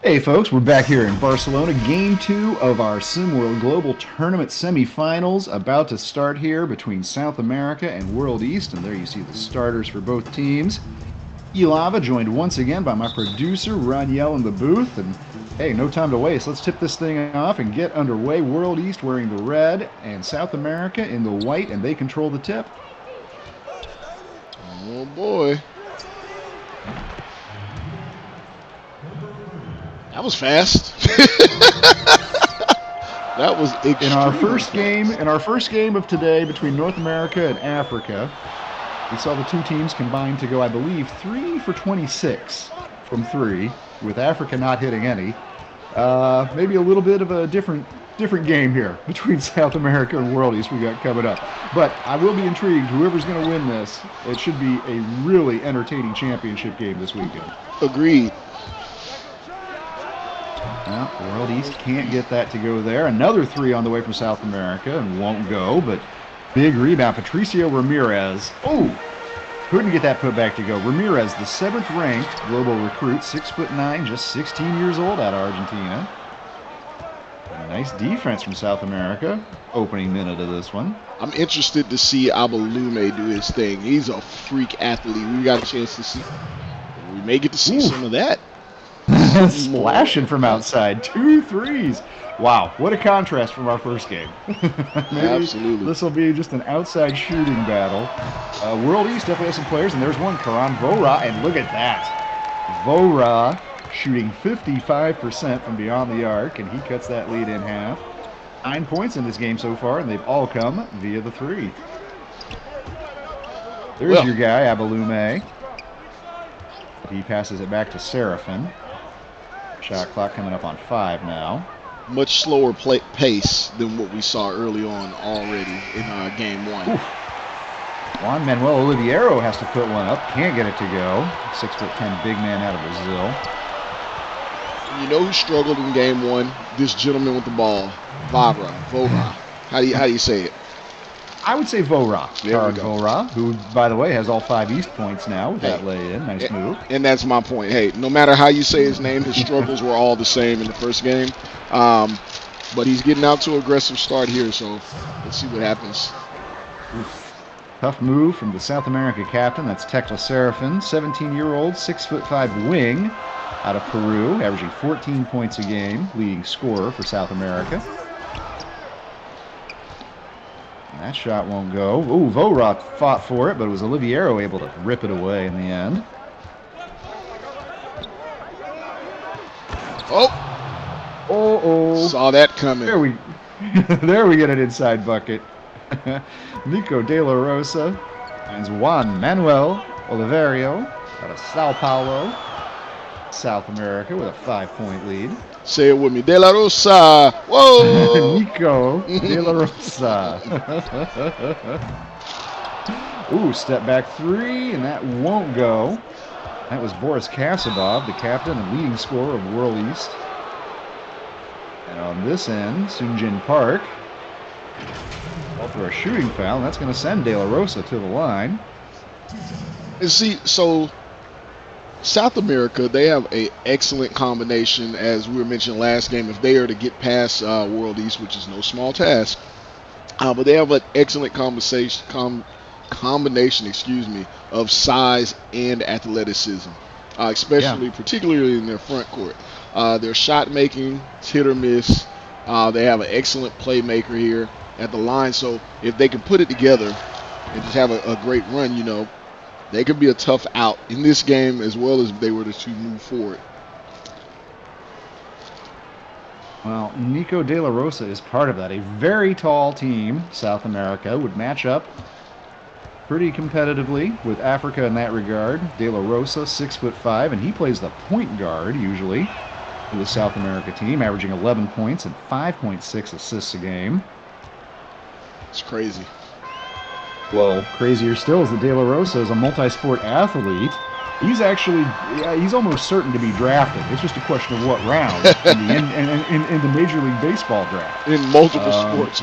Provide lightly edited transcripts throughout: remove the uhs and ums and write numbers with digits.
Hey folks, we're back here in Barcelona. Game 2 of our SimWorld Global Tournament semifinals about to start here between South America and World East. And there you see the starters for both teams. Elava joined once again by my producer, Raniel, in the booth. And hey, no time to waste. Let's tip this thing off and get underway. World East wearing the red and South America in the white, and they control the tip. Oh boy. That was fast. That was extremely In our first game of today between North America and Africa, we saw the two teams combined to go, I believe, 3 for 26 from 3, with Africa not hitting any. Maybe a little bit of a different game here between South America and World East we got coming up. But I will be intrigued. Whoever's going to win this, it should be a really entertaining championship game this weekend. Agreed. Well, World East can't get that to go there. Another 3 on the way from South America and won't go, but big rebound. Patricio Ramirez. Oh, couldn't get that put back to go. Ramirez, the 7th ranked global recruit, 6'9", just 16 years old out of Argentina. A nice defense from South America. Opening minute of this one. I'm interested to see Abalume do his thing. He's a freak athlete. We got a chance to see. We may get to see some of that. Splashing from outside. 2 threes. Wow, what a contrast from our first game. Absolutely. This will be just an outside shooting battle. World East definitely has some players, and there's one, Karan Vora, and look at that. Vora shooting 55% from beyond the arc, and he cuts that lead in half. 9 points in this game so far, and they've all come via the 3. There's your guy, Abalume. He passes it back to Seraphin. Shot clock coming up on 5 now. Much slower pace than what we saw early on already in game 1. Oof. Juan Manuel Oliveira has to put one up. Can't get it to go. 6'10" big man out of Brazil. You know who struggled in game 1? This gentleman with the ball, Vora. How do you say it? I would say Vora. Karan Vora, who, by the way, has all 5 East points now with that lay-in. Nice move. And that's my point. Hey, no matter how you say his name, his struggles were all the same in the first game. But he's getting out to an aggressive start here, so let's see what happens. Oof. Tough move from the South America captain. That's Tekla Seraphin, 17-year-old, 6'5" wing out of Peru, averaging 14 points a game, leading scorer for South America. That shot won't go. Ooh, Vorok fought for it, but it was Oliveira able to rip it away in the end. Oh, saw that coming. There we get an inside bucket. Nico De La Rosa finds Juan Manuel Oliveira out of Sao Paulo, South America, with a 5-point lead. Say it with me. De La Rosa. Whoa. Nico De La Rosa. Ooh, step back 3, and that won't go. That was Boris Kasabov, the captain and leading scorer of World East. And on this end, Sunjin Park. All for a shooting foul. That's going to send De La Rosa to the line. And see, so South America, they have an excellent combination, as we were mentioning last game, if they are to get past World East, which is no small task. But they have an excellent combination, of size and athleticism, particularly in their front court. Their shot making, it's hit or miss. They have an excellent playmaker here at the line. So if they can put it together and just have a great run, they could be a tough out in this game as well as if they were to move forward. Well, Nico De La Rosa is part of that. A very tall team, South America, would match up pretty competitively with Africa in that regard. De La Rosa, 6'5", and he plays the point guard usually for the South America team, averaging 11 points and 5.6 assists a game. It's crazy. Well, crazier still is that De La Rosa is a multi-sport athlete. He's almost certain to be drafted. It's just a question of what round in the Major League Baseball draft. In multiple sports.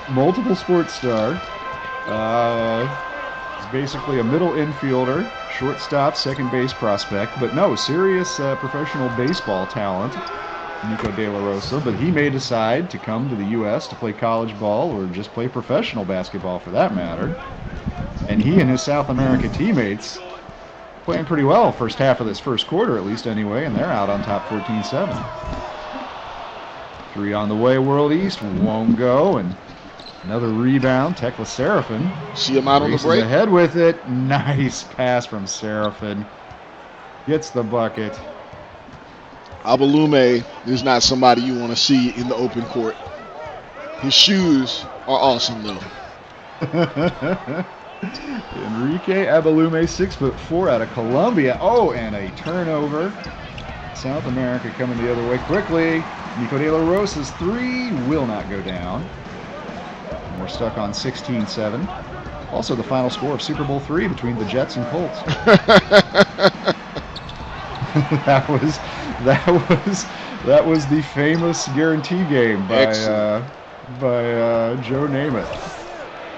Multiple sports star. He's basically a middle infielder, shortstop, second base prospect, but no, serious professional baseball talent, Nico De La Rosa. But he may decide to come to the U.S. to play college ball or just play professional basketball for that matter. And he and his South America teammates playing pretty well first half of this first quarter, at least anyway, and they're out on top 14-7. 3 on the way, World East won't go, and another rebound. Tekla Serafin see him out on the break. Ahead with it. Nice pass from Serafin. Gets the bucket. Abalume is not somebody you want to see in the open court. His shoes are awesome, though. Enrique Abalume, 6'4", out of Colombia. Oh, and a turnover. South America coming the other way quickly. Nico De La Rosa's 3 will not go down. And we're stuck on 16-7. Also the final score of Super Bowl III between the Jets and Colts. that was the famous guarantee game by Joe Namath.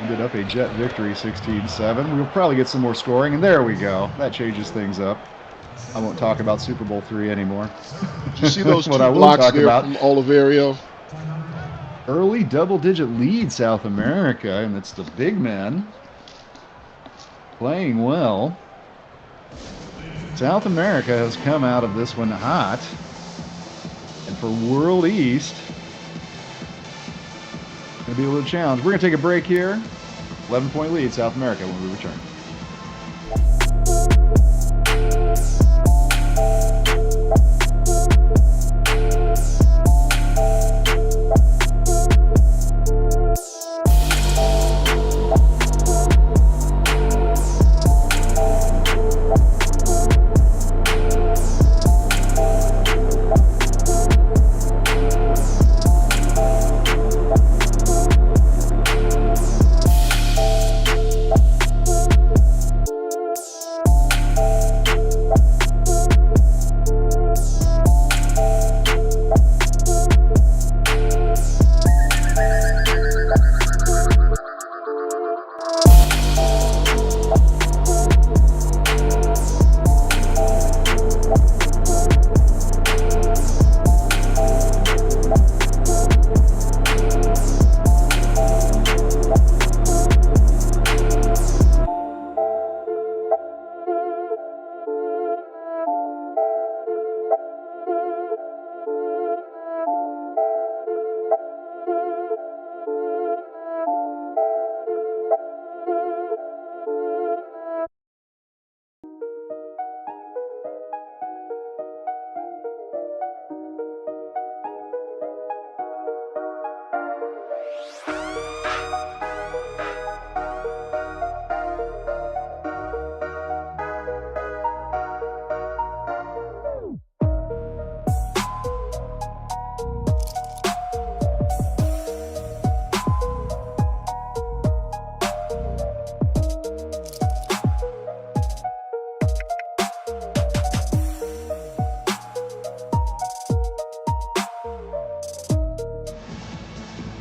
Ended up a Jet victory, 16-7. We'll probably get some more scoring, and there we go. That changes things up. I won't talk about Super Bowl III anymore. Did you see those 2 blocks there from Oliverio? Early double-digit lead, South America, and it's the big men playing well. South America has come out of this one hot. And for World East, going to be a little challenge. We're going to take a break here. 11-point lead, South America, when we return.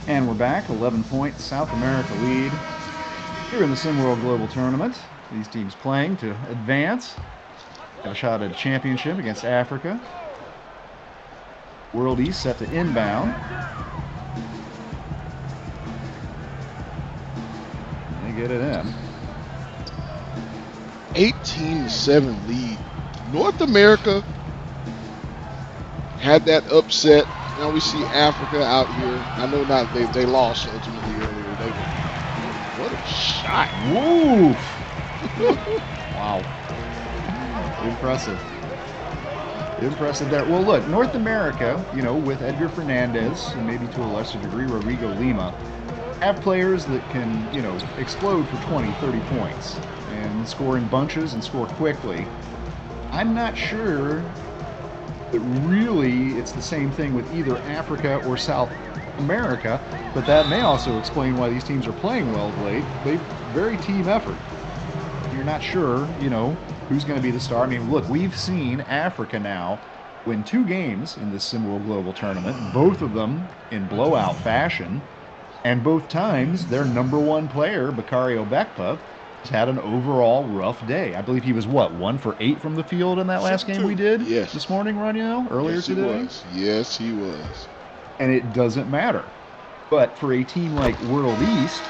And we're back, 11-point South America lead here in the SimWorld Global Tournament. These teams playing to advance. Got a shot at a championship against Africa. World East set to inbound. They get it in. 18-7 lead. North America had that upset. Now we see Africa out here. I know not they lost ultimately earlier. What a shot. Woo! Wow. Impressive. Impressive there. Well, look, North America, with Edgar Fernandez and maybe to a lesser degree Rodrigo Lima, have players that can, explode for 20, 30 points and score in bunches and score quickly. I'm not sure that really it's the same thing with either Africa or South America, but that may also explain why these teams are playing well of late. They very team effort. You're not sure, who's going to be the star. I mean, look, we've seen Africa now win 2 games in this SimWorld Global Tournament, both of them in blowout fashion, and both times their number 1 player, Bakario Bekpa, had an overall rough day. I believe he was, what, 1 for 8 from the field in that last game we did Yes. this morning, Ronnie, earlier Yes, today? He was. Yes, he was. And it doesn't matter. But for a team like World East,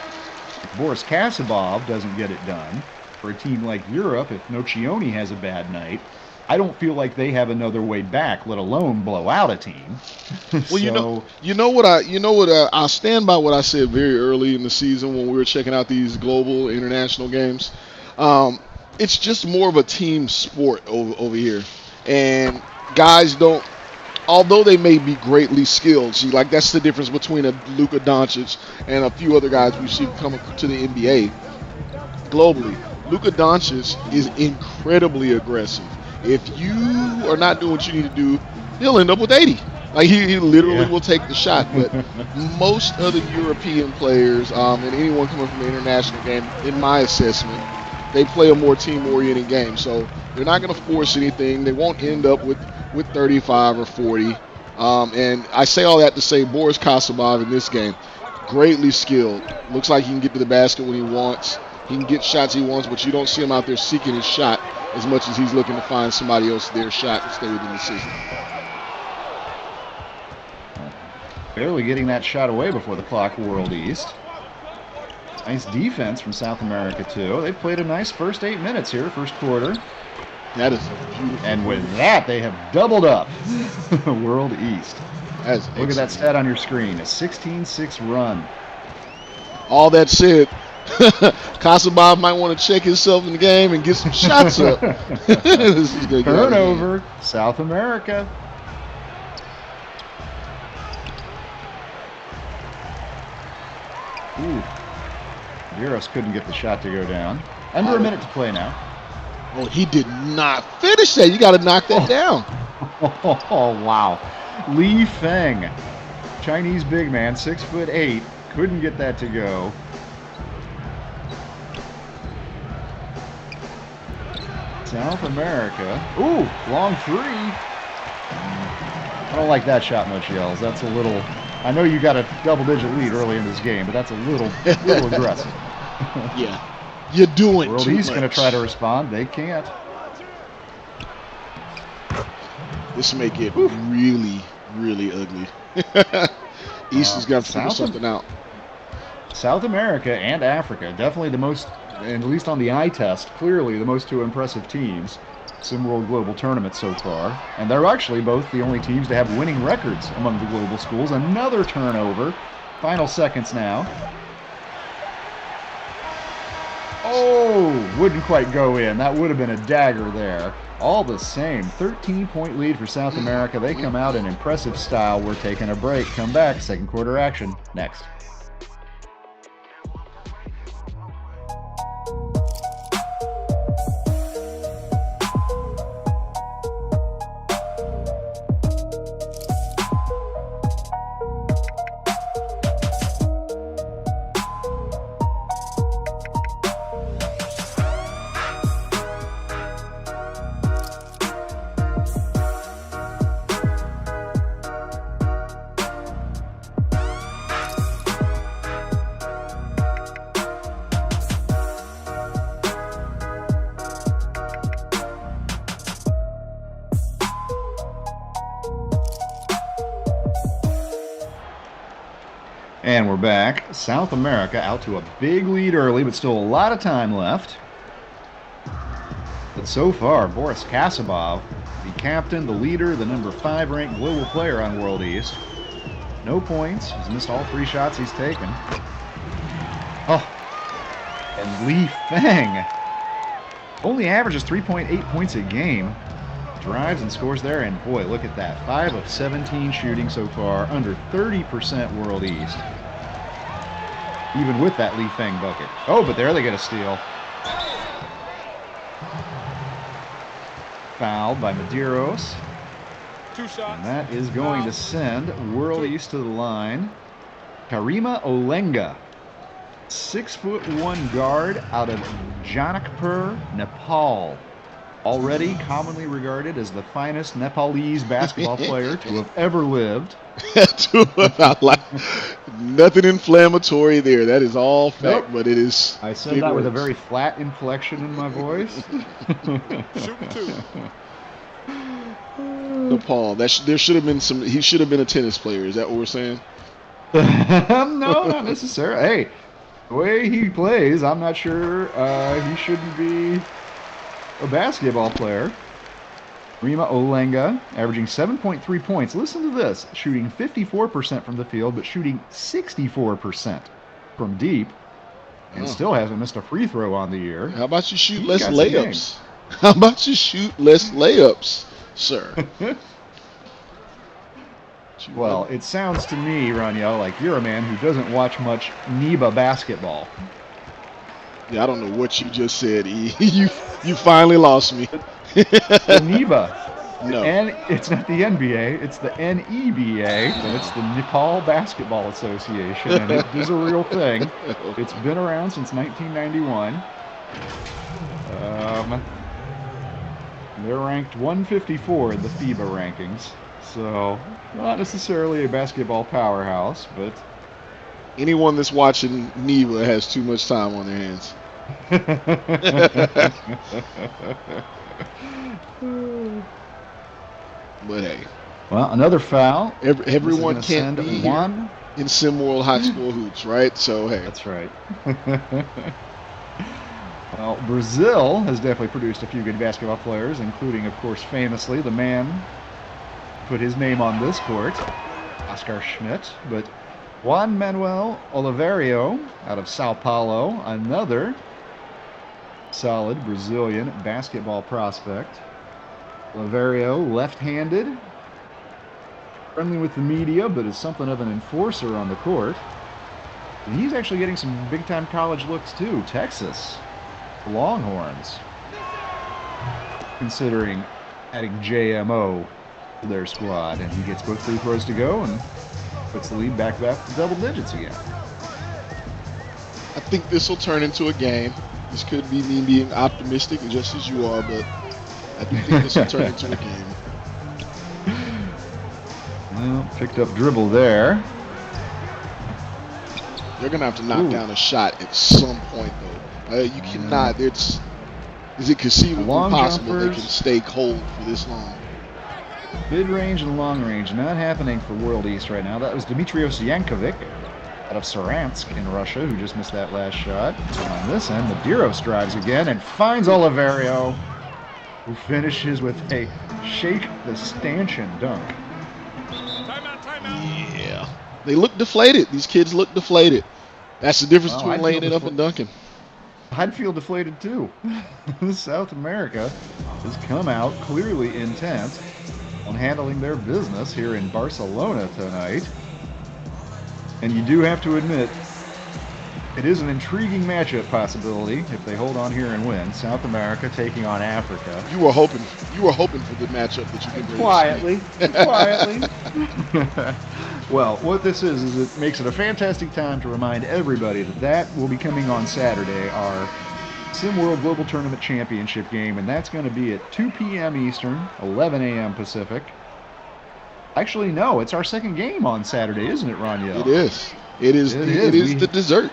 if Boris Kasabov doesn't get it done, for a team like Europe, if Nocioni has a bad night, I don't feel like they have another way back, let alone blow out a team. Well, So, I'll stand by what I said very early in the season when we were checking out these global international games. It's just more of a team sport over here, and guys don't. Although they may be greatly skilled, see, like that's the difference between a Luka Doncic and a few other guys we see come to the NBA globally. Luka Doncic is incredibly aggressive. If you are not doing what you need to do, he'll end up with 80. Like he literally will take the shot. But most other European players and anyone coming from the international game, in my assessment, they play a more team-oriented game. So they're not going to force anything. They won't end up with 35 or 40. And I say all that to say Boris Kasabov in this game, greatly skilled. Looks like he can get to the basket when he wants. He can get shots he wants, but you don't see him out there seeking his shot as much as he's looking to find somebody else their shot and stay within the system. Barely getting that shot away before the clock, World East. Nice defense from South America, too. They've played a nice first 8 minutes here, first quarter. That is beautiful. And with that, they have doubled up World East. Look at that stat on your screen, a 16-6 run. All that said, Kasabov might want to check himself in the game and get some shots up. This is gonna Turnover, South America. Ooh. Viros couldn't get the shot to go down. Under a minute to play now. Oh, he did not finish that. You got to knock that down. Oh, wow. Li Feng, Chinese big man, 6'8", couldn't get that to go. South America. Ooh, long three. I don't like that shot much, Yells. That's a little... I know you got a double-digit lead early in this game, but that's a little aggressive. Yeah. You're doing World too East much. going to try to respond. They can't. This may get really, really ugly. East has got to figure something out. South America and Africa, definitely the most, at least on the eye test, clearly the most two impressive teams. SimWorld Global Tournament so far. And they're actually both the only teams to have winning records among the global schools. Another turnover. Final seconds now. Oh, wouldn't quite go in. That would have been a dagger there. All the same, 13-point lead for South America. They come out in impressive style. We're taking a break. Come back. Second quarter action next. And we're back. South America out to a big lead early, but still a lot of time left. But so far, Boris Kasabov, the captain, the leader, the number 5 ranked global player on World East. No points. He's missed all 3 shots he's taken. Oh, and Li Feng only averages 3.8 points a game. Drives and scores there, and boy, look at that. 5 of 17 shooting so far, under 30% World East. Even with that Li Feng bucket. Oh, but there they get a steal. Fouled by Medeiros. 2 shots. And that is going to send World East to the line. Karima Olenga, 6'1" guard out of Janakpur, Nepal. already commonly regarded as the finest Nepalese basketball player to have ever lived. Nothing inflammatory there. That is all fact, Nope. but it is. I said that with a very flat inflection in my voice. Shoot two. DePaul. There should have been some. He should have been a tennis player. Is that what we're saying? No, not necessarily. Hey, the way he plays, I'm not sure he shouldn't be a basketball player. Rima Olenga averaging 7.3 points. Listen to this. Shooting 54% from the field, but shooting 64% from deep. And still hasn't missed a free throw on the year. How about you shoot less layups? How about you shoot less layups, sir? Well, it sounds to me, Raniel, like you're a man who doesn't watch much NEBA basketball. Yeah, I don't know what you just said, E. You finally lost me. The NEBA. No. And it's not the NBA, it's the NEBA, and it's the Nepal Basketball Association, and it is a real thing. It's been around since 1991. They're ranked 154 in the FIBA rankings, so not necessarily a basketball powerhouse, but anyone that's watching NEBA has too much time on their hands. But hey. Well, another foul. Everyone can't be one in SimWorld High School Hoops, right? So, hey. That's right. Well, Brazil has definitely produced a few good basketball players, including, of course, famously, the man put his name on this court, Oscar Schmidt. But Juan Manuel Oliveira out of Sao Paulo, another solid Brazilian basketball prospect. Oliveira, left-handed, friendly with the media, but is something of an enforcer on the court. And he's actually getting some big-time college looks, too. Texas, the Longhorns, considering adding JMO to their squad. And he gets both free throws to go and puts the lead back to double digits again. I think this will turn into a game. This could be me being optimistic just as you are, but I do think this will turn into a game. Well, picked up dribble there. They're going to have to knock down a shot at some point, though. You cannot. Is it conceivably possible they can stay cold for this long? Mid-range and long range not happening for World East right now. That was Dimitrios Yankovic out of Saransk in Russia, who just missed that last shot. So on this end, Medeiros drives again and finds Oliveira, who finishes with a shake the stanchion dunk. Timeout. Yeah. They look deflated. These kids look deflated. That's the difference between laying it up and dunking. I'd feel deflated too. South America has come out clearly intent on handling their business here in Barcelona tonight. And you do have to admit, it is an intriguing matchup possibility if they hold on here and win. South America taking on Africa. You were hoping for the matchup that you could quietly. Well, what this is it makes it a fantastic time to remind everybody that will be coming on Saturday, our SimWorld Global Tournament Championship game, and that's going to be at 2 p.m. Eastern, 11 a.m. Pacific. Actually, no, it's our second game on Saturday, isn't it, Raniel? It is. It is the dessert.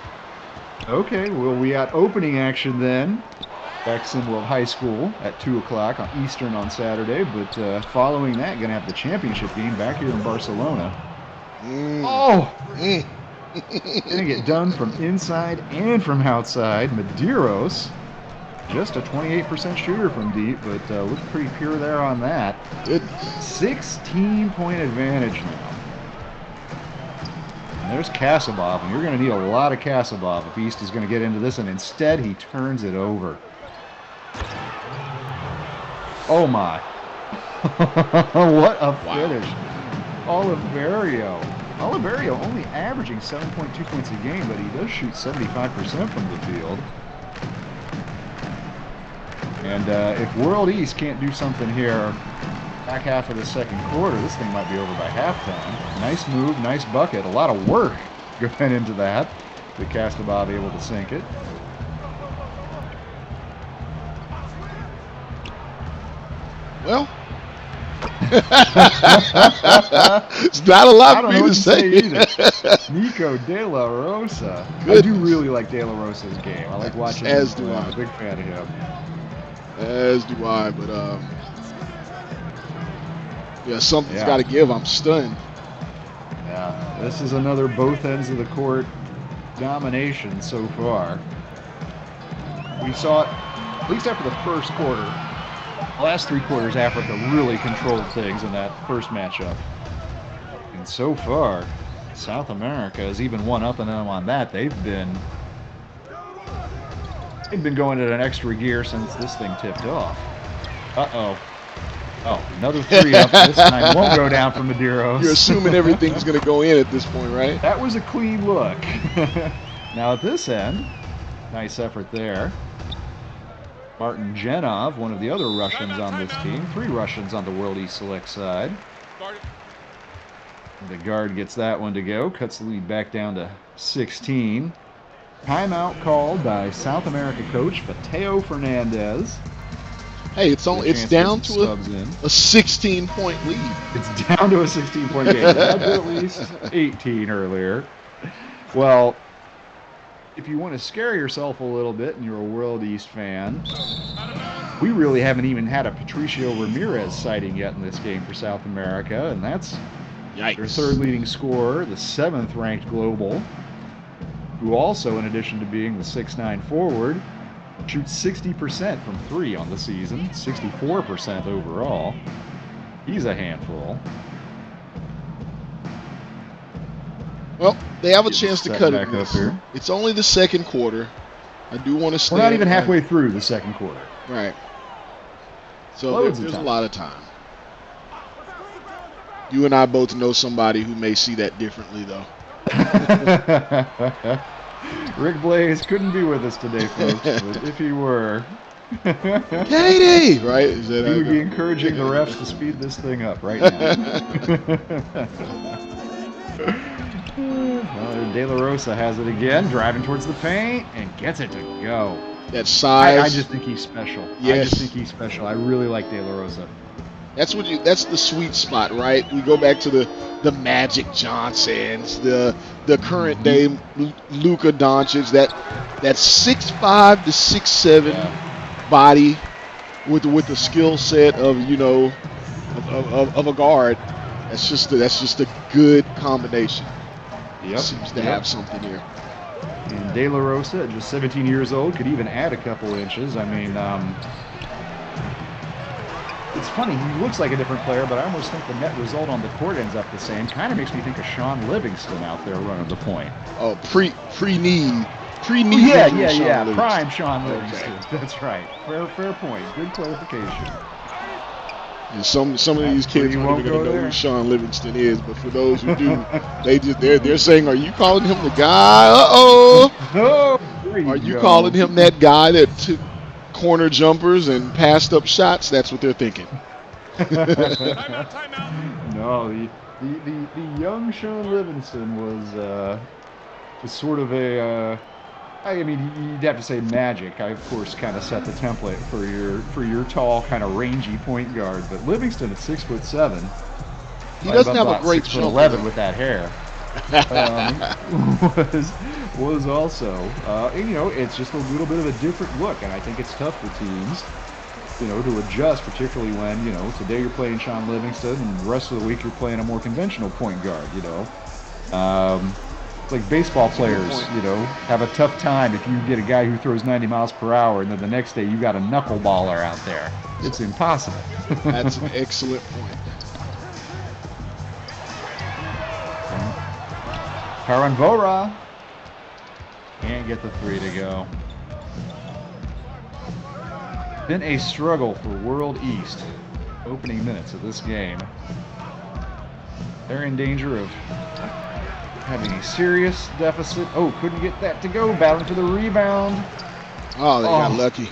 Okay, well, we got opening action then. Back SimWorld High School at 2 o'clock on Eastern on Saturday, but following that, going to have the championship game back here in Barcelona. Going to get done from inside and from outside. Medeiros, just a 28% shooter from deep, but looked pretty pure there on that. 16-point advantage now. And there's Kasabov, and you're going to need a lot of Kasabov if East is going to get into this, and instead he turns it over. Oh my. What a finish. Oliveira only averaging 7.2 points a game, but he does shoot 75% from the field. And if World East can't do something here back half of the second quarter, this thing might be over by halftime. Nice move, nice bucket, a lot of work going into that. But Kasabov able to sink it. Well, it's not a lot for me to say. Either. Nico De La Rosa. Goodness. I do really like De La Rosa's game. I like watching him. As do I. I'm a big fan of him. As do I, but yeah, something's got to give. I'm stunned. Yeah, this is another both ends of the court domination so far. We saw it, at least after the first quarter. The last 3 quarters, Africa really controlled things in that first matchup. And so far, South America has even one up and them on that. They've been going at an extra gear since this thing tipped off. Uh-oh. Oh, another 3 up this time. Won't go down for Medeiros. You're assuming everything's going to go in at this point, right? That was a clean look. Now at this end, nice effort there. Martin Genov, one of the other Russians on this team. 3 Russians on the World East Select side. The guard gets that one to go. Cuts the lead back down to 16. Timeout called by South America coach Mateo Fernandez. Hey, it's down to a 16-point lead. It's down to a 16-point game. It had been at least 18 earlier. Well, if you want to scare yourself a little bit and you're a World East fan, we really haven't even had a Patricio Ramirez sighting yet in this game for South America, and that's Yikes. Their 3rd leading scorer, the 7th ranked global, who also, in addition to being the 6'9" forward, shoots 60% from 3 on the season, 64% overall. He's a handful. Well, they have a chance to cut it. Here. It's only the second quarter. I do want to stay. We're not even halfway through the second quarter. Right. So there's a lot of time. You and I both know somebody who may see that differently, though. Rick Blaze couldn't be with us today, folks, but if he were, Katie, right? He would be encouraging the refs to speed this thing up right now. De La Rosa has it again, driving towards the paint, and gets it to go. That size. I just think he's special. Yes. I just think he's special. I really like De La Rosa. That's the sweet spot, right? We go back to the Magic Johnsons, the current day Luka Doncic, that 6'5" to 6'7" body with the skill set of of a guard. That's just a good combination. Yep. Seems to have something here. And De La Rosa, at just 17 years old, could even add a couple inches. I mean, it's funny, he looks like a different player, but I almost think the net result on the court ends up the same. Kind of makes me think of Sean Livingston out there running the point. Oh, pre-knee. Yeah. Prime Sean Livingston. Okay. That's right. Fair point. Good clarification. And some of these kids aren't even going to know who Sean Livingston is, but for those who do, they're saying, "Are you calling him the guy? Are you calling him that guy that took corner jumpers and passed up shots?" That's what they're thinking. No, the young Sean Livingston was sort of a. I mean, you'd have to say Magic. I, of course, kind of set the template for your tall, kind of rangy point guard. But Livingston at 6'7", he doesn't have a great jump. 11 with that hair. Was also, it's just a little bit of a different look, and I think it's tough for teams, to adjust, particularly when, today you're playing Sean Livingston, and the rest of the week you're playing a more conventional point guard. Like baseball players, have a tough time if you get a guy who throws 90 miles per hour, and then the next day you got a knuckleballer out there. It's impossible. That's an excellent point. Karanvora can't get the 3 to go. Been a struggle for World East opening minutes of this game. They're in danger of having a serious deficit. Oh, couldn't get that to go. Battling to the rebound. Oh, they got lucky.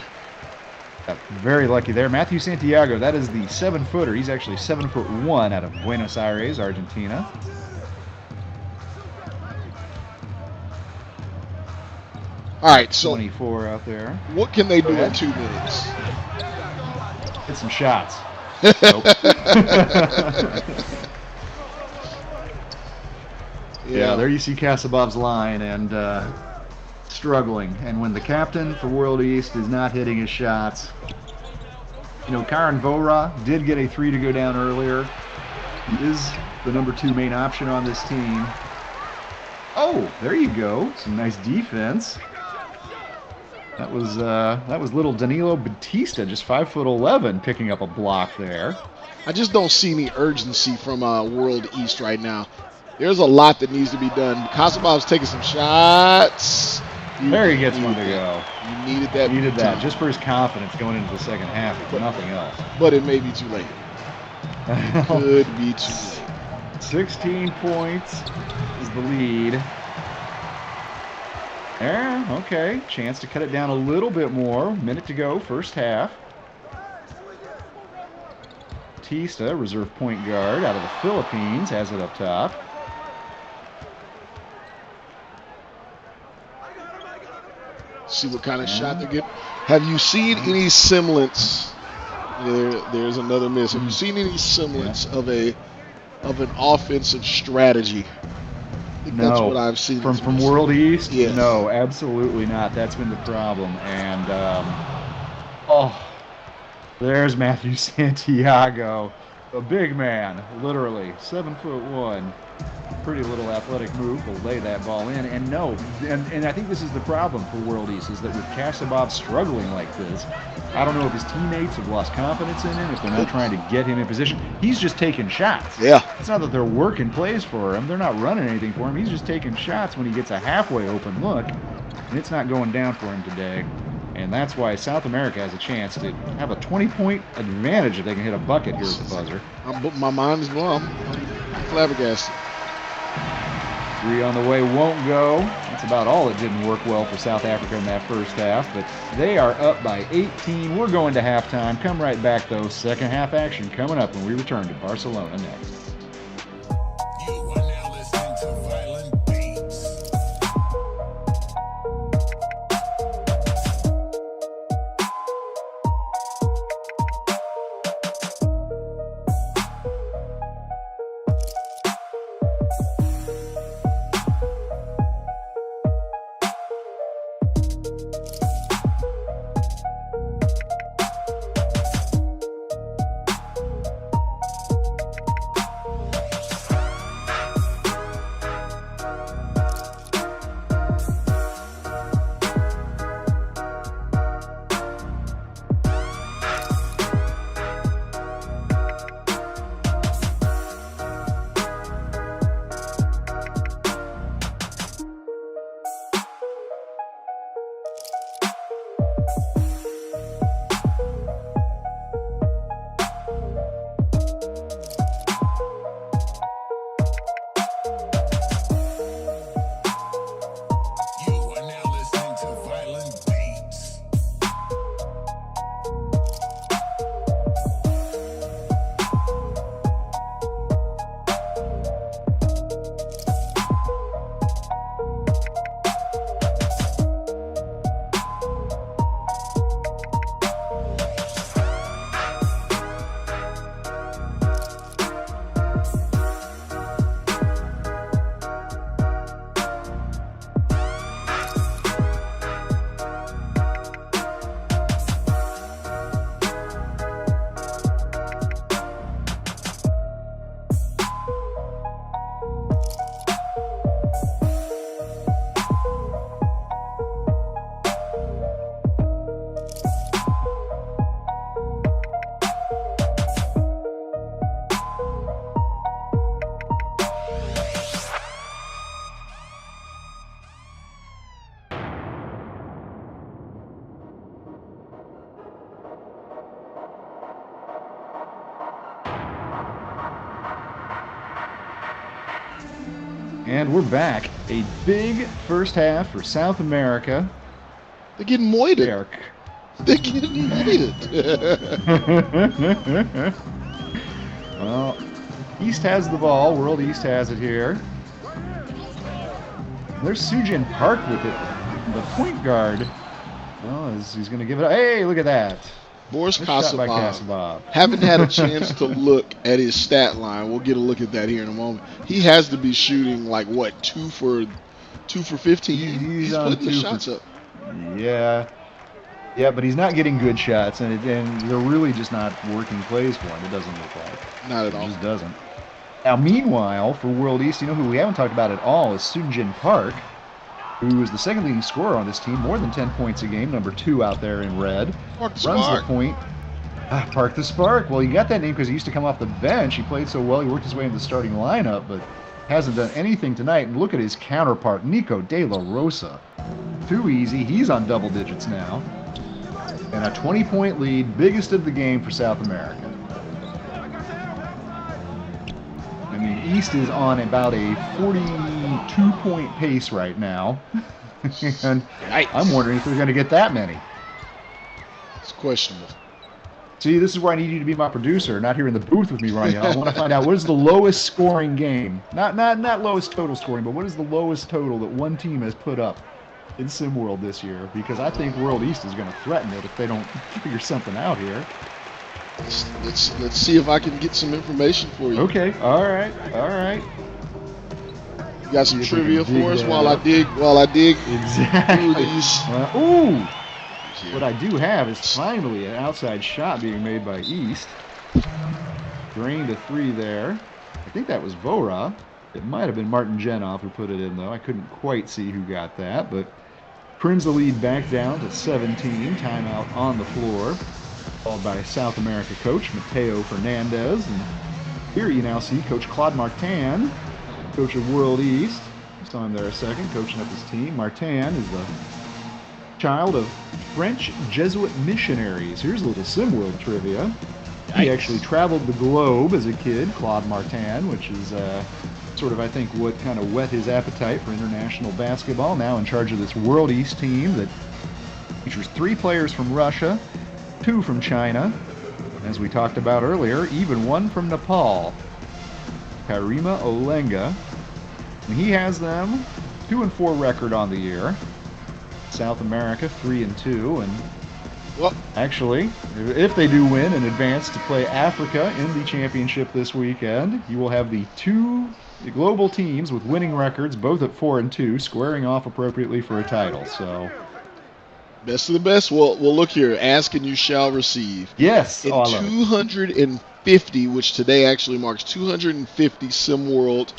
Got very lucky there. Matthew Santiago, that is the 7-footer. He's actually 7'1" out of Buenos Aires, Argentina. All right, so 24 out there. What can they do in 2 minutes? Hit some shots. Nope. Yeah, there you see Kasabov's line and struggling. And when the captain for World East is not hitting his shots, you know, Karan Vora did get a 3 to go down earlier. He is the number 2 main option on this team. Oh, there you go. Some nice defense. That was little Danilo Batista, just 5'11", picking up a block there. I just don't see any urgency from World East right now. There's a lot that needs to be done. Kasabov's taking some shots. There he gets one to go. You needed that. Needed that just for his confidence going into the second half, if nothing else. But it may be too late. Could be too late. 16 points is the lead. Okay. Chance to cut it down a little bit more. Minute to go, first half. Batista, reserve point guard out of the Philippines, has it up top. See what kind of shot they get. Have you seen any semblance? There's another miss. Have you seen any semblance of an offensive strategy? I think that's what I've seen from World East. Yes. No, absolutely not. That's been the problem. And there's Matthew Santiago, a big man, literally 7'1". Pretty little athletic move will lay that ball in. And I think this is the problem for World East, is that with Kasabov struggling like this, I don't know if his teammates have lost confidence in him, if they're not trying to get him in position. He's just taking shots. Yeah. It's not that they're working plays for him. They're not running anything for him. He's just taking shots when he gets a halfway open look, and it's not going down for him today. And that's why South America has a chance to have a 20-point advantage if they can hit a bucket here at the buzzer. My mind is blown. I'm flabbergasted. 3 on the way won't go. That's about all that didn't work well for South Africa in that first half, but they are up by 18. We're going to halftime. Come right back, though. Second half action coming up when we return to Barcelona next. You are now listening to Violent Beats. And we're back. A big first half for South America. They're getting moited. They're getting moited. Well, East has the ball. World East has it here. There's Sujin Park with it. The point guard. Well, he's going to give it. Hey, look at that. Boris Nice shot by Kasabov. Kasabov. Haven't had a chance to look at his stat line. We'll get a look at that here in a moment. He has to be shooting like what, 2 for 15? He's He's on putting the 2 shots for, up. yeah. Yeah, but he's not getting good shots, and they're really just not working plays for him, it doesn't look like. Not at It all. just doesn't. Now, meanwhile, for World East, you know who we haven't talked about at all is Sunjin Park, who is the second leading scorer on this team, more than 10 points a game, number 2 out there in red. Park the Runs Spark. the point. Park the Spark. Well, he got that name because he used to come off the bench. He played so well, he worked his way into the starting lineup, but hasn't done anything tonight. And look at his counterpart, Nico De La Rosa. Too easy. He's on double digits now. And a 20-point lead, biggest of the game for South America. I mean, East is on about a 42-point pace right now. And I'm wondering if they're going to get that many. It's questionable. See, this is where I need you to be my producer, not here in the booth with me, Ronnie. I want to find out what is the lowest scoring game. Not lowest total scoring, but what is the lowest total that one team has put up in SimWorld this year? Because I think World East is going to threaten it if they don't figure something out here. Let's see if I can get some information for you. Okay, all right. You got some See if we trivia can dig for us that while up. I dig Exactly. through these. Ooh! What I do have is finally an outside shot being made by East. Drained a 3 there. I think that was Vora. It might have been Martin Genoff who put it in, though. I couldn't quite see who got that, but brings the lead back down to 17. Timeout on the floor. Followed by South America coach Mateo Fernandez. And here you now see Coach Claude Martin, coach of World East. You saw him there a second, coaching up his team. Martin is the child of French Jesuit missionaries. Here's a little SimWorld trivia. He actually traveled the globe as a kid, Claude Martin, which is sort of, I think, what kind of whet his appetite for international basketball. Now in charge of this World East team that features 3 players from Russia, 2 from China, as we talked about earlier, even 1 from Nepal, Karima Olenga. And he has them 2-4 record on the year. South America 3-2, and Well, actually, if they do win and advance to play Africa in the championship this weekend, you will have the 2 global teams with winning records, both at 4-2, squaring off appropriately for a title. So, best of the best. Well, look here. Ask and you shall receive. yes, In I love it. 250, which today actually marks 250 SimWorld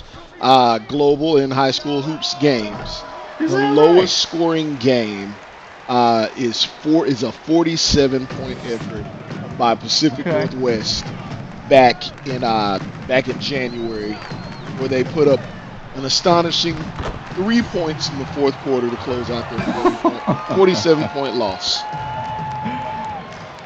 global and high school hoops games. Is The that lowest scoring game is a 47-point effort by Pacific Okay. Northwest back in January, where they put up an astonishing 3 points in the fourth quarter to close out their 47-point loss.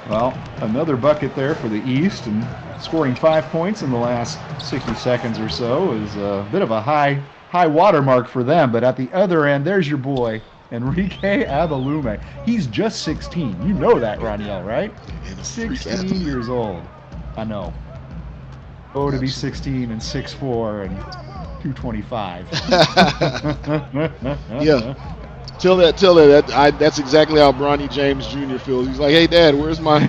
Well, another bucket there for the East, and scoring 5 points in the last 60 seconds or so is a bit of a high watermark for them. But at the other end, there's your boy, Enrique Abalume. He's just 16. You know that, Raniel, right? And a freak 16 athlete. years old. I know. Oh, to be 16 and 6'4" and 225. Yeah. Tell that that's exactly how Bronny James Jr. feels. He's like, "Hey, Dad, where's my?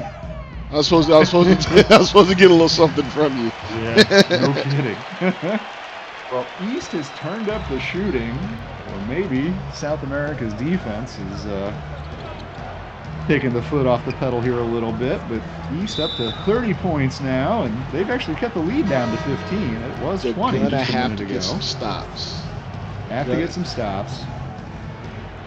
I was supposed to get a little something from you." Yeah, no kidding. Well, East has turned up the shooting, or maybe South America's defense is taking the foot off the pedal here a little bit, but East up to 30 points now, and they've actually cut the lead down to 15. It was They're 20 gonna just a have minute to ago. get some stops. Have to get some stops.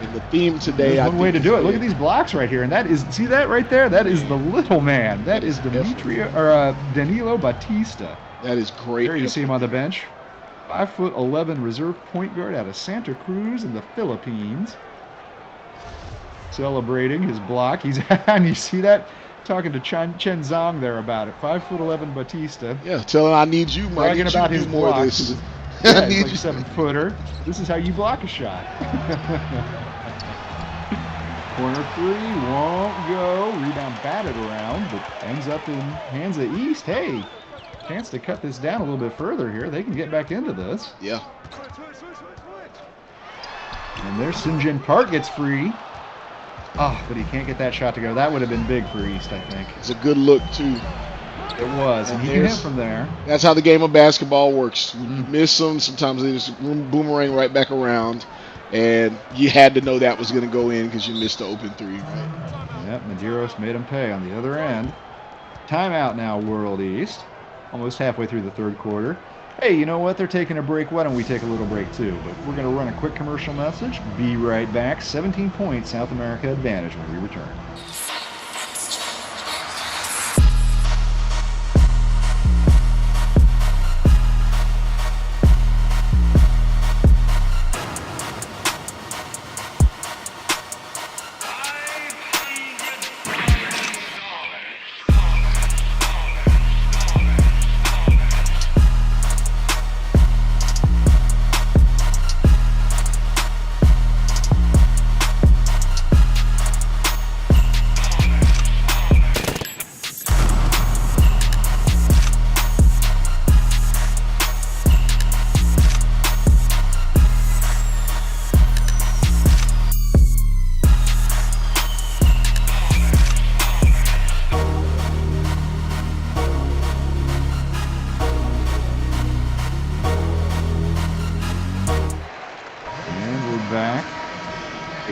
And the theme today, There's I one way think, to do it. is Look at these blocks right here, and that is, see that right there? That is the little man. That is Danilo Batista. That is great. There you see him on the bench. 5'11" reserve point guard out of Santa Cruz in the Philippines. Celebrating his block. He's and you see that? Talking to Chen Zhang there about it. 5'11" Batista. Yeah, tell him I need you, Mike. Bragging about his more of blocks. this. Yeah, I he's need like you. 7-footer. This is how you block a shot. Corner 3 won't go. Rebound batted around, but ends up in hands of East. Hey, chance to cut this down a little bit further here. They can get back into this. Oh, but he can't get that shot to go. That would have been big for East, I think. It's a good look, too. It was, and he can hit from there. That's how the game of basketball works. When you miss them, sometimes they just boomerang right back around, and you had to know that was going to go in because you missed the open three, right? Yep, Medeiros made him pay on the other end. Timeout now, World East. Almost halfway through the third quarter. Hey, you know what? They're taking a break. Why don't we take a little break, too? But we're going to run a quick commercial message. Be right back. 17-point South America advantage when we return.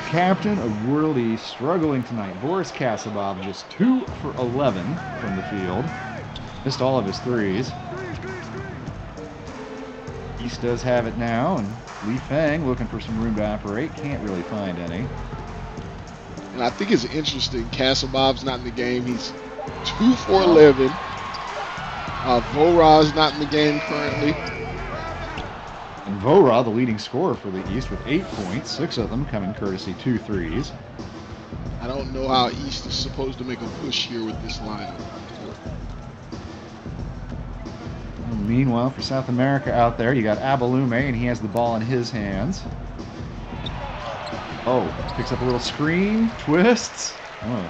Captain of World East struggling tonight. Boris Kasabov just 2 for 11 from the field. Missed all of his threes. East does have it now, and Li Feng looking for some room to operate. Can't really find any. And I think it's interesting. Kasabov's not in the game. He's 2 for 11. Vora's not in the game currently. And Vora, the leading scorer for the East, with 8 points, 6 of them coming courtesy 2 threes. I don't know how East is supposed to make a push here with this lineup. Meanwhile, for South America out there, you got Abalume, and he has the ball in his hands. Oh, picks up a little screen, twists. Oh,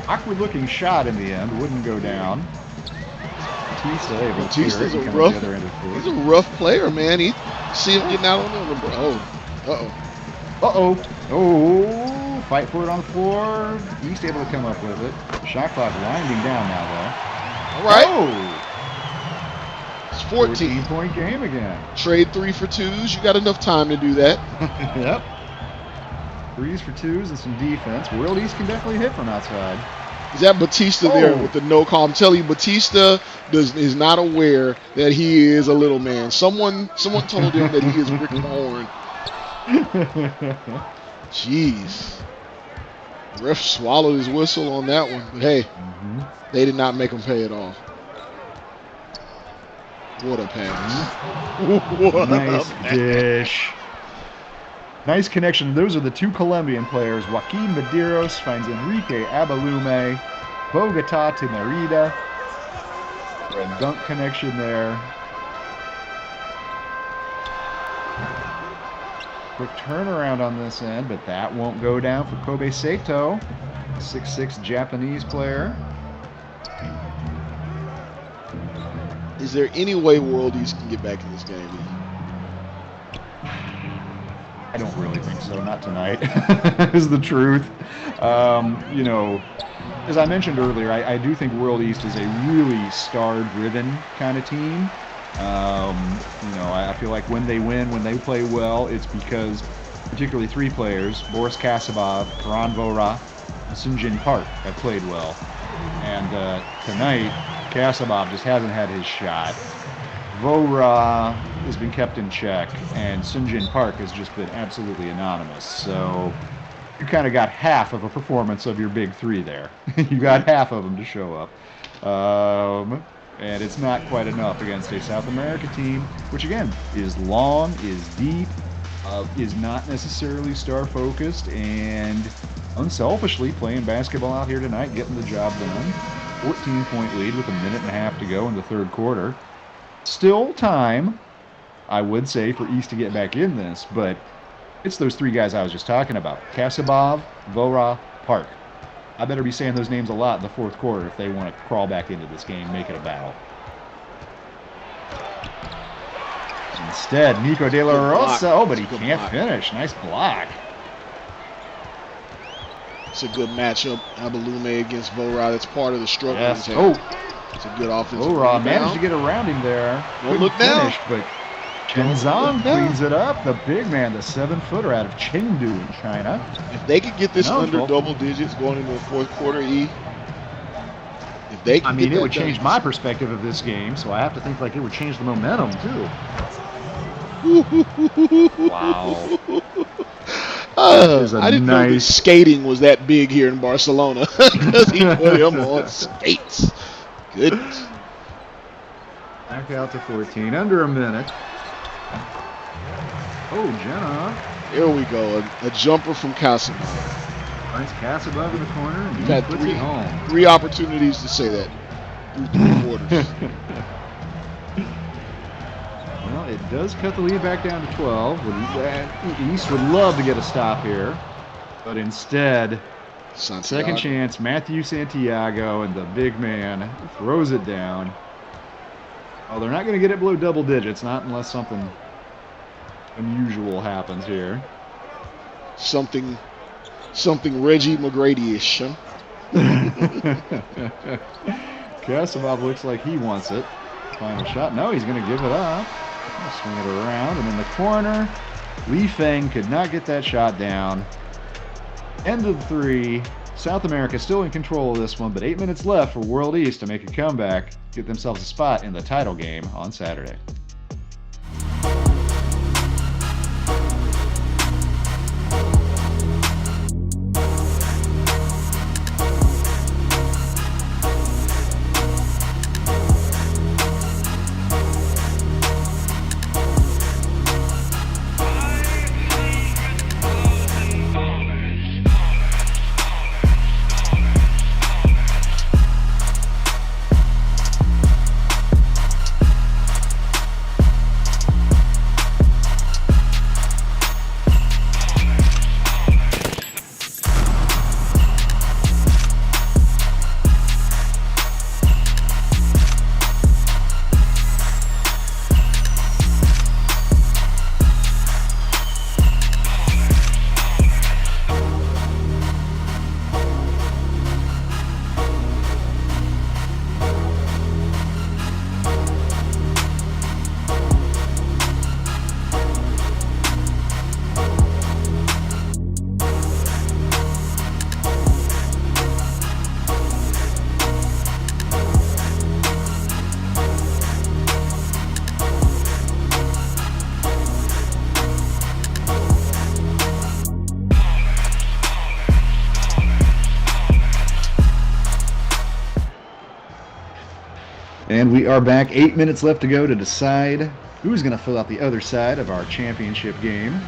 awkward-looking shot in the end, wouldn't go down. Batista's a rough. He's a rough player, man. He see him getting out on the. Oh, fight for it on the floor. East able to come up with it. Shot clock winding down now, though. All right. Oh, it's 14. 14-point game again. Trade 3 for 2s. You got enough time to do that. Yep. 3s for 2s and some defense. World East can definitely hit from outside. Is that Batista there with the no call? I'm telling you, Batista is not aware that he is a little man. Someone told him that he is Rick Horn. Jeez. Ref swallowed his whistle on that one. But hey, they did not make him pay it off. What a pass. What nice a pass. Dish. Nice connection. Those are the 2 Colombian players. Joaquin Medeiros finds Enrique Abalume. Bogota to Merida. A dunk connection there. Quick turnaround on this end, but that won't go down for Kobe Sato, 6'6" Japanese player. Is there any way World East can get back in this game? I don't really think so. Not tonight, is the truth. You know, as I mentioned earlier, I do think World East is a really star-driven kind of team. You know, I feel like when they win, when they play well, it's because particularly 3 players, Boris Kasabov, Karan Vora, and Sunjin Park, have played well. And tonight, Kasabov just hasn't had his shot. Vora has been kept in check, and Sunjin Park has just been absolutely anonymous. So you kind of got half of a performance of your big 3 there. You got half of them to show up. And it's not quite enough against a South America team, which again is long, is deep, is not necessarily star-focused, and unselfishly playing basketball out here tonight, getting the job done. 14-point lead with 1.5 minutes to go in the third quarter. Still time, I would say, for East to get back in this, but it's those 3 guys I was just talking about. Kasabov, Vora, Park. I better be saying those names a lot in the fourth quarter if they want to crawl back into this game, make it a battle. Instead, Nico De La Rosa, but he can't finish. Nice block. It's a good matchup. Abalume against Vora. That's part of the struggle. Yes. he's Oh, had. It's a good offensive Ora rebound. managed to get around him there. Don't Couldn't look down. finish, but Don't Chen Zhang look down. cleans it up. The big man, the 7-footer out of Chengdu in China. If they could get this No, under 12. double digits going into the fourth quarter, if they can I mean, get it that would done. change my perspective of this game, so I have to think like it would change the momentum too. Wow. Is a I didn't know that nice- skating was that big here in Barcelona because he put him on skates. Goodness. Back out to 14, under a minute. Oh, Jenna. There we go. A jumper from Casimir. Nice pass above in the corner, and You've he had puts it home. three opportunities to say that through 3 quarters. Well, it does cut the lead back down to 12. East would love to get a stop here, but instead, Santiago. second chance, Matthew Santiago, and the big man throws it down. Oh, they're not going to get it below double digits, not unless something unusual happens here. Something Reggie McGrady-ish. Huh? Kasimov looks like he wants it. Final shot. No, he's going to give it up. Swing it around, and in the corner, Li Feng could not get that shot down. End of 3. South America still in control of this one, but 8 minutes left for World East to make a comeback, get themselves a spot in the title game on Saturday. And we are back. 8 minutes left to go to decide who's going to fill out the other side of our championship game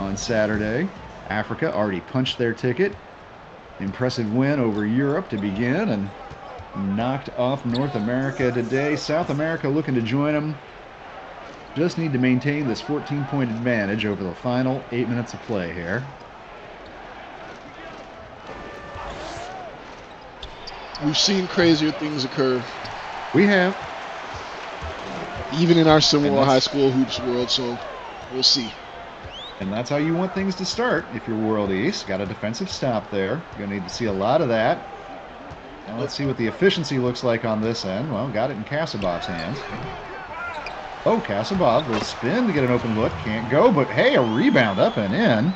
on Saturday. Africa already punched their ticket. Impressive win over Europe to begin and knocked off North America today. South America looking to join them. Just need to maintain this 14-point advantage over the final 8 minutes of play here. We've seen crazier things occur. We have. Even in our SimWorld High School Hoops world, so we'll see. And that's how you want things to start if you're World East. Got a defensive stop there. You're going to need to see a lot of that. Now let's see what the efficiency looks like on this end. Well, got it in Kasabov's hands. Oh, Kasabov will spin to get an open look. Can't go, but hey, a rebound up and in.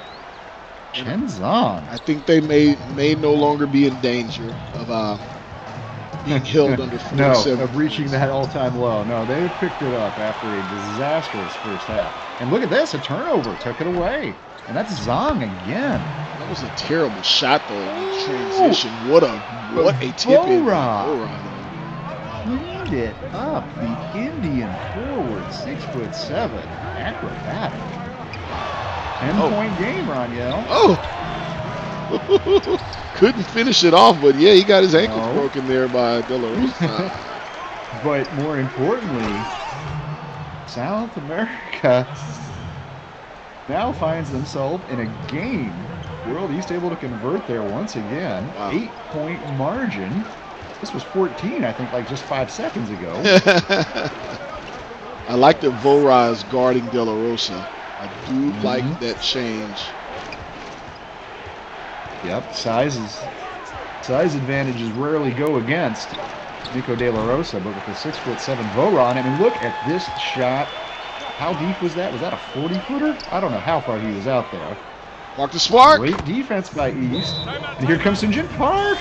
Chen Zhang. I think they may no longer be in danger of being held under 47. No, of reaching that all-time low. No, they picked it up after a disastrous first half. And look at this, a turnover. Took it away. And that's Zhang again. That was a terrible shot, though, in transition. What a tip in. Cleaned it up. The Indian forward, 6'7", acrobatic. 10-point game, Roniel. Oh! Couldn't finish it off, but yeah, he got his ankles broken there by De La Rosa. But more importantly, South America now finds themselves in a game. World East able to convert there once again. Wow. 8-point margin. This was 14, I think, like just 5 seconds ago. I like that Vora is guarding De La Rosa. I do like that change. Yep, size advantages rarely go against Nico De La Rosa, but with the 6'7" Voron, I mean, look at this shot. How deep was that? Was that a 40-footer? I don't know how far he was out there. Mark the spark. Great defense by East. And here comes St. John Park.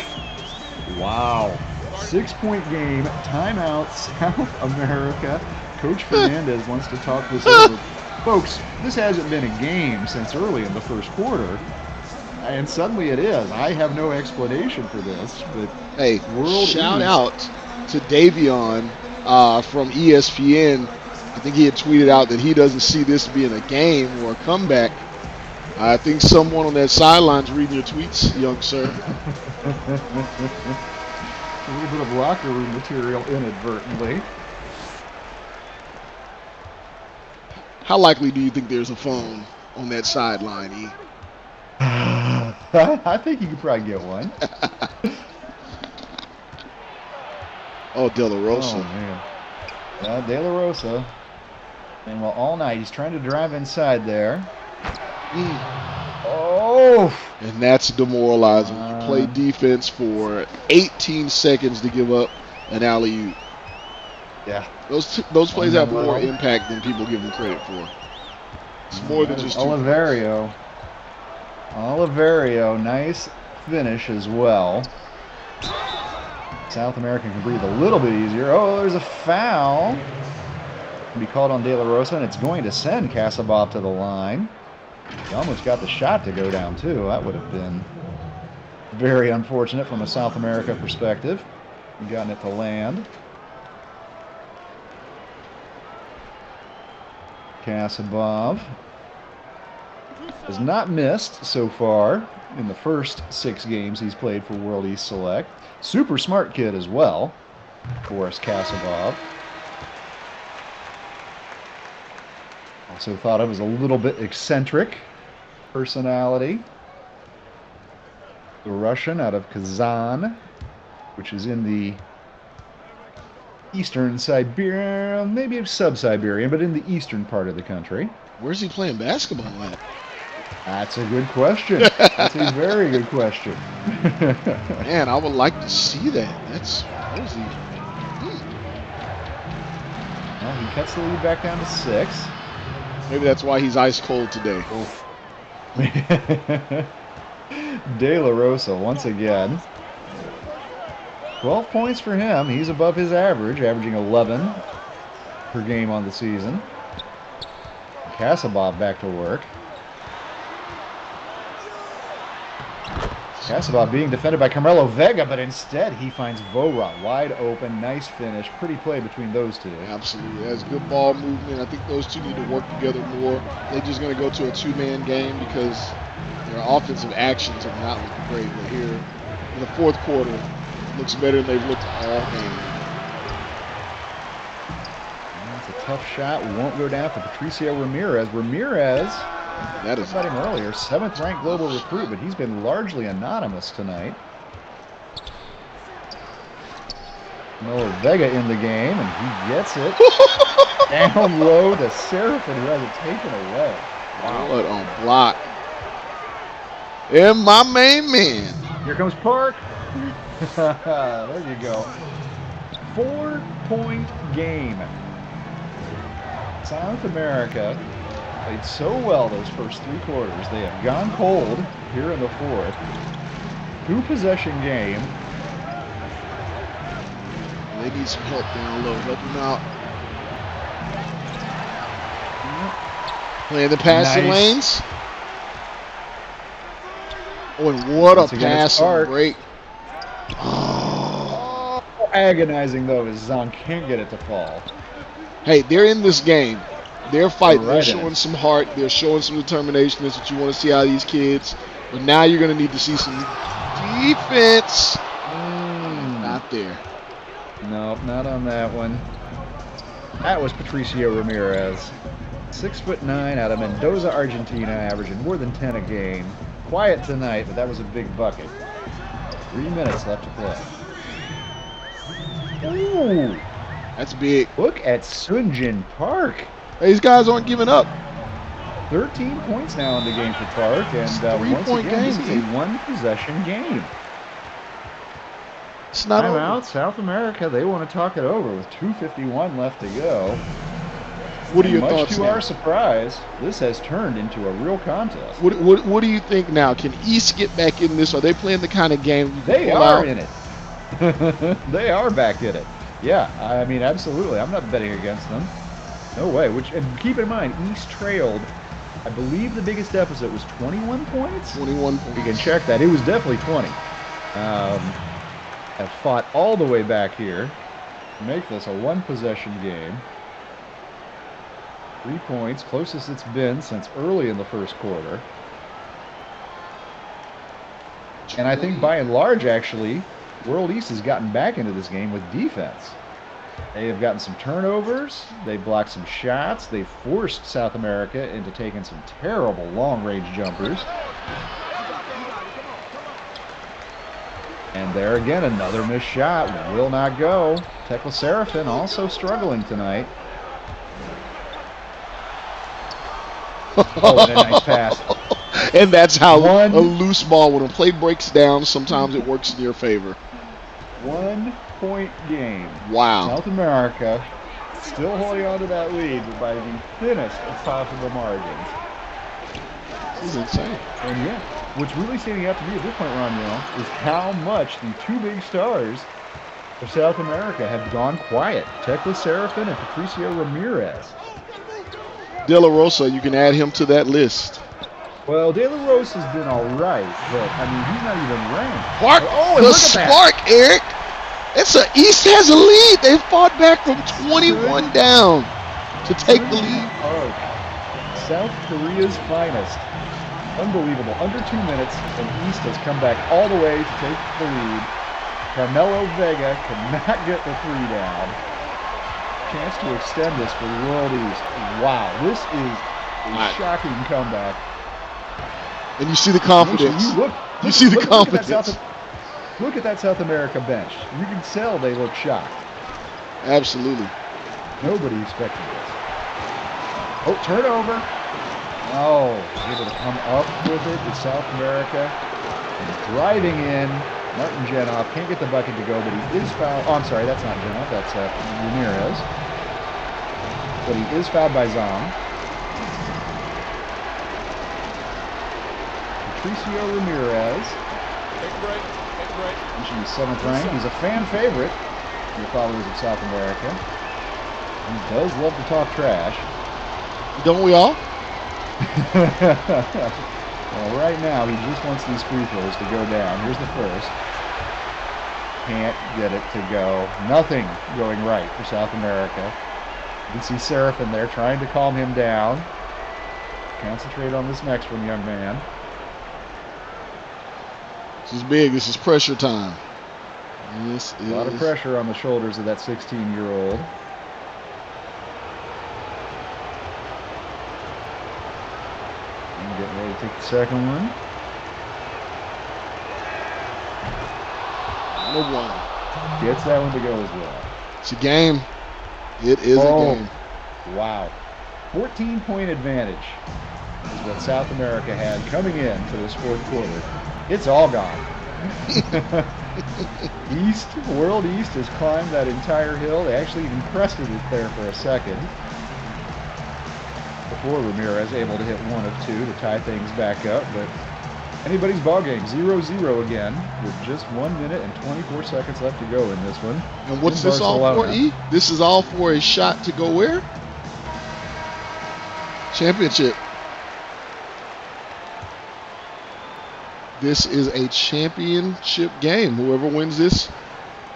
Wow. 6-point game. Timeout, South America. Coach Fernandez wants to talk this over. Folks, this hasn't been a game since early in the first quarter. And suddenly it is. I have no explanation for this, but hey, shout out to Davion from ESPN. I think he had tweeted out that he doesn't see this being a game or a comeback. I think someone on that sideline's reading your tweets, young sir. A little bit of locker room material inadvertently. How likely do you think there's a phone on that sideline, E? I think you could probably get one. Oh, De La Rosa. Oh, man. De La Rosa. And well, all night he's trying to drive inside there. Oh! And that's demoralizing. You play defense for 18 seconds to give up an alley-oop. Yeah. Those plays have more impact than people give them credit for. It's more than just Oliverio. Oliverio, nice finish as well. South American can breathe a little bit easier. Oh, there's a foul. Can be called on De La Rosa, and it's going to send Casabov to the line. He almost got the shot to go down, too. That would have been very unfortunate from a South America perspective. Gotten it to land. Casabov has not missed so far in the first 6 games he's played for World East Select. Super smart kid as well, Boris Casabov. Also thought of as a little bit eccentric personality. The Russian out of Kazan, which is in the eastern Siberia, maybe sub-Siberian, but in the eastern part of the country. Where's he playing basketball at? That's a good question. That's a very good question. Man, I would like to see that. That's crazy. Well, he cuts the lead back down to 6. Maybe that's why he's ice cold today. De La Rosa once again. 12 points for him. He's above his average, averaging 11 per game on the season. Casabov back to work. Casabov being defended by Carmelo Vega, but instead he finds Voron wide open. Nice finish. Pretty play between those two. Absolutely. That's good ball movement. I think those two need to work together more. They're just going to go to a 2-man game because their offensive actions have not looked great. But here in the fourth quarter, it looks better than they've looked all game. That's a tough shot. Won't go down for Patricio Ramirez. Ramirez, that is about him earlier, 7th ranked global recruit, but he's been largely anonymous tonight. Miller Vega in the game, and he gets it. Down low to Seraphin, who has it taken away. Wow. What a block. And my main man. Here comes Park. There you go. 4-point game. South America played so well those first 3 quarters. They have gone cold here in the 4th. 2-possession game. They need some help down low. Help them out. Playing the passing lanes. Oh, and what a passing break. Oh, agonizing, though, as Zahn can't get it to fall. Hey, they're in this game. They're fighting. They're showing some heart. They're showing some determination. That's what you want to see out of these kids. But now you're going to need to see some defense. Not there. Nope, not on that one. That was Patricio Ramirez. 6'9" out of Mendoza, Argentina, averaging more than 10 a game. Quiet tonight, but that was a big bucket. 3 minutes left to play. Ooh. That's big. Look at Sunjin Park. These guys aren't giving up. 13 points now in the game for Clark, and It's a once three-point again, this game, is a one-possession game. It's not Timeout, over. South America. They want to talk it over with 2:51 left to go. What are your Much thoughts to now? our surprise, this has turned into a real contest. What do you think now? Can East get back in this? Are they playing the kind of game you can They pull are out? in it. They are back in it. Yeah, I mean, absolutely. I'm not betting against them. No way. And keep in mind, East trailed. I believe the biggest deficit was 21 points. 21 We can points. check that. It was definitely 20. Have fought all the way back here to make this a one-possession game. 3 points, closest it's been since early in the first quarter. And I think by and large, actually, World East has gotten back into this game with defense. They have gotten some turnovers. They blocked some shots. They forced South America into taking some terrible long-range jumpers. And there again, another missed shot. Will not go. Tekla Serafin also struggling tonight. Oh, and a nice pass. And that's how One- a loose ball, when a play breaks down, sometimes it works in your favor. 1 point game. Wow. South America still holding on to that lead, but by the thinnest of possible margins. This is insane. And yeah, what's really standing out to me at this point, Roniel, is how much the two big stars of South America have gone quiet. Tekla Serafin and Patricio Ramirez. De La Rosa, you can add him to that list. Well, De La Rosa's been all right, but I mean, he's not even ranked. Spark, Oh, and the look at that. spark, Eric. East has a lead. They fought back from 21 down to take the lead. Oh, South Korea's finest. Unbelievable. Under 2 minutes, and East has come back all the way to take the lead. Carmelo Vega cannot get the three down. Chance to extend this for World East. Wow, this is a shocking comeback. And you see the confidence. You see the confidence. Look at that South America bench. You can tell they look shocked. Absolutely. Nobody expected this. Oh, turnover. Oh, able to come up with it to South America. And driving in. Martin Jenoff can't get the bucket to go, but he is fouled. Oh, I'm sorry, that's not Jenoff. That's Ramirez. But he is fouled by Zong. Patricio Ramirez. He's 7th ranked. He's a fan favorite for the followers of South America. He does love to talk trash. Don't we all? Well, right now, he just wants these free throws to go down. Here's the first. Can't get it to go. Nothing going right for South America. You can see Serafin there trying to calm him down. Concentrate on this next one, young man. This is big. This is pressure time. This is A lot of pressure on the shoulders of that 16-year-old. And getting ready to take the second one. Number one. Gets that one to go as well. It's a game. It is a game. Wow. 14-point advantage is what South America had coming into this fourth quarter. It's all gone. World East has climbed that entire hill. They actually even crested it there for a second before Ramirez able to hit one of two to tie things back up. But anybody's ball game, 0-0 again, with just 1 minute and 24 seconds left to go in this one. And what's In this all for, Barcelona. E? This is all for a shot to go where? Championship. This is a championship game. Whoever wins this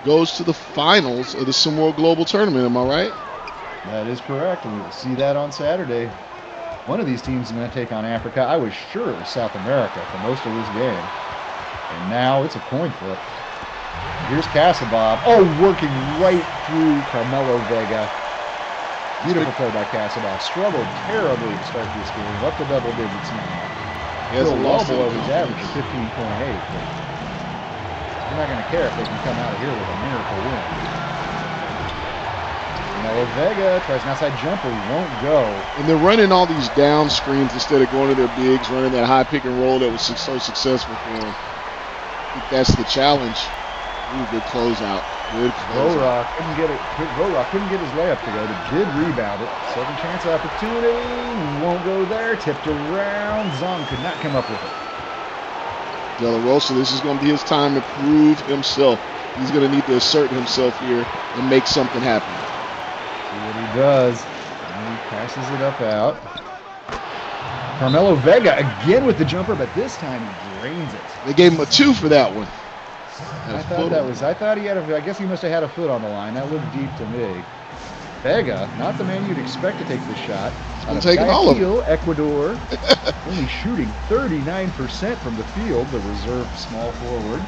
goes to the finals of the SimWorld Global Tournament. Am I right? That is correct, and we will see that on Saturday. One of these teams is going to take on Africa. I was sure it was South America for most of this game. And now it's a coin flip. Here's Casabob. Oh, working right through Carmelo Vega. Beautiful play by Casabob. Struggled terribly to start this game. Up to double digits now. He has Still a well loss below in his average of 15.8. But they're not going to care if they can come out of here with a miracle win. Carmelo Vega tries an outside jumper, won't go. And they're running all these down screens instead of going to their bigs, running that high pick and roll that was so successful for them. I think that's the challenge. Ooh, good closeout. Good closeout. Vora couldn't get it. Vora couldn't get his layup to go, but did rebound it. Second chance opportunity. Won't go there. Tipped around. Zong could not come up with it. De La Rosa, this is going to be his time to prove himself. He's going to need to assert himself here and make something happen. See what he does. And he passes it up out. Carmelo Vega again with the jumper, but this time he drains it. They gave him a 2 for that one. I thought he had I guess he must have had a foot on the line. That looked deep to me. Vega, not the man you'd expect to take this shot. He's taking all of them. Ecuador, only shooting 39% from the field, the reserve small forward.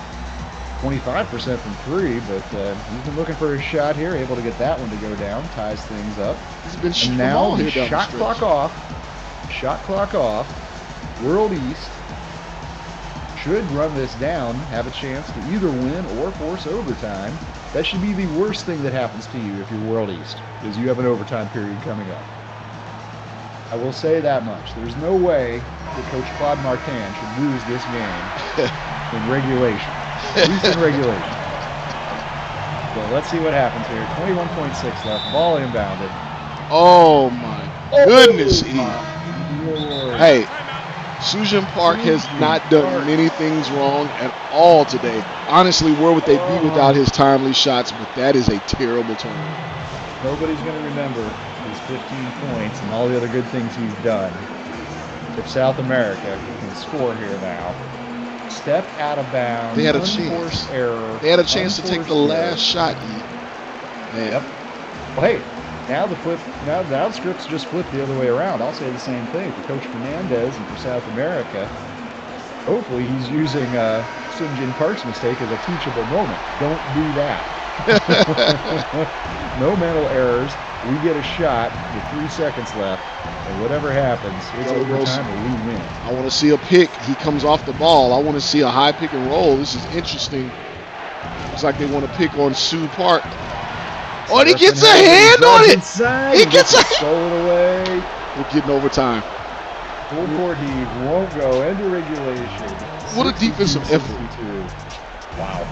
25% from three, but he's been looking for his shot here, able to get that one to go down, ties things up. He's been and now the shot clock off. Shot clock off. World East should run this down, have a chance to either win or force overtime. That should be the worst thing that happens to you if you're World East, is you have an overtime period coming up. I will say that much. There's no way that Coach Claude Martin should lose this game in regulation. At least in regulation. So let's see what happens here. 21.6 left. Ball inbounded. Oh my goodness, E. Lord. Hey, Sujin Park has not done many things wrong at all today. Honestly, where would they be without his timely shots? But that is a terrible turnover. Nobody's going to remember his 15 points and all the other good things he's done. If South America can score here now. Step out of bounds. They had a chance. Error. They had a chance to take the last shot. Yep. Well, hey, now the script's just flipped the other way around. I'll say the same thing for Coach Fernandez and for South America. Hopefully he's using Sung-Jin Park's mistake as a teachable moment. Don't do that. No mental errors. We get a shot with 3 seconds left, and whatever happens, it's overtime or we win. I want to see a pick. He comes off the ball. I want to see a high pick and roll. This is interesting. Looks like they want to pick on Sue Park. Oh, and he gets a hand on it. He gets a stole it away. We're getting overtime. Full court heave won't go into regulation. What a defensive effort. Wow.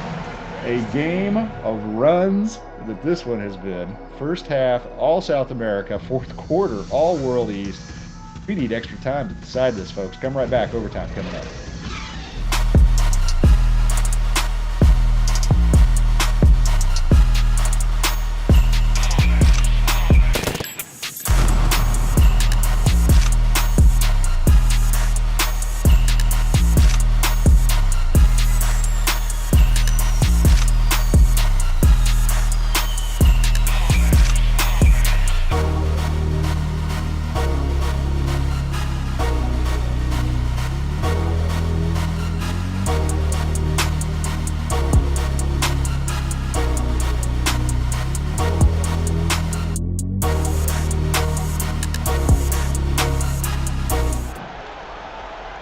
A game of runs that this one has been. First half, all South America. Fourth quarter, all World East. We need extra time to decide this, folks. Come right back. Overtime coming up.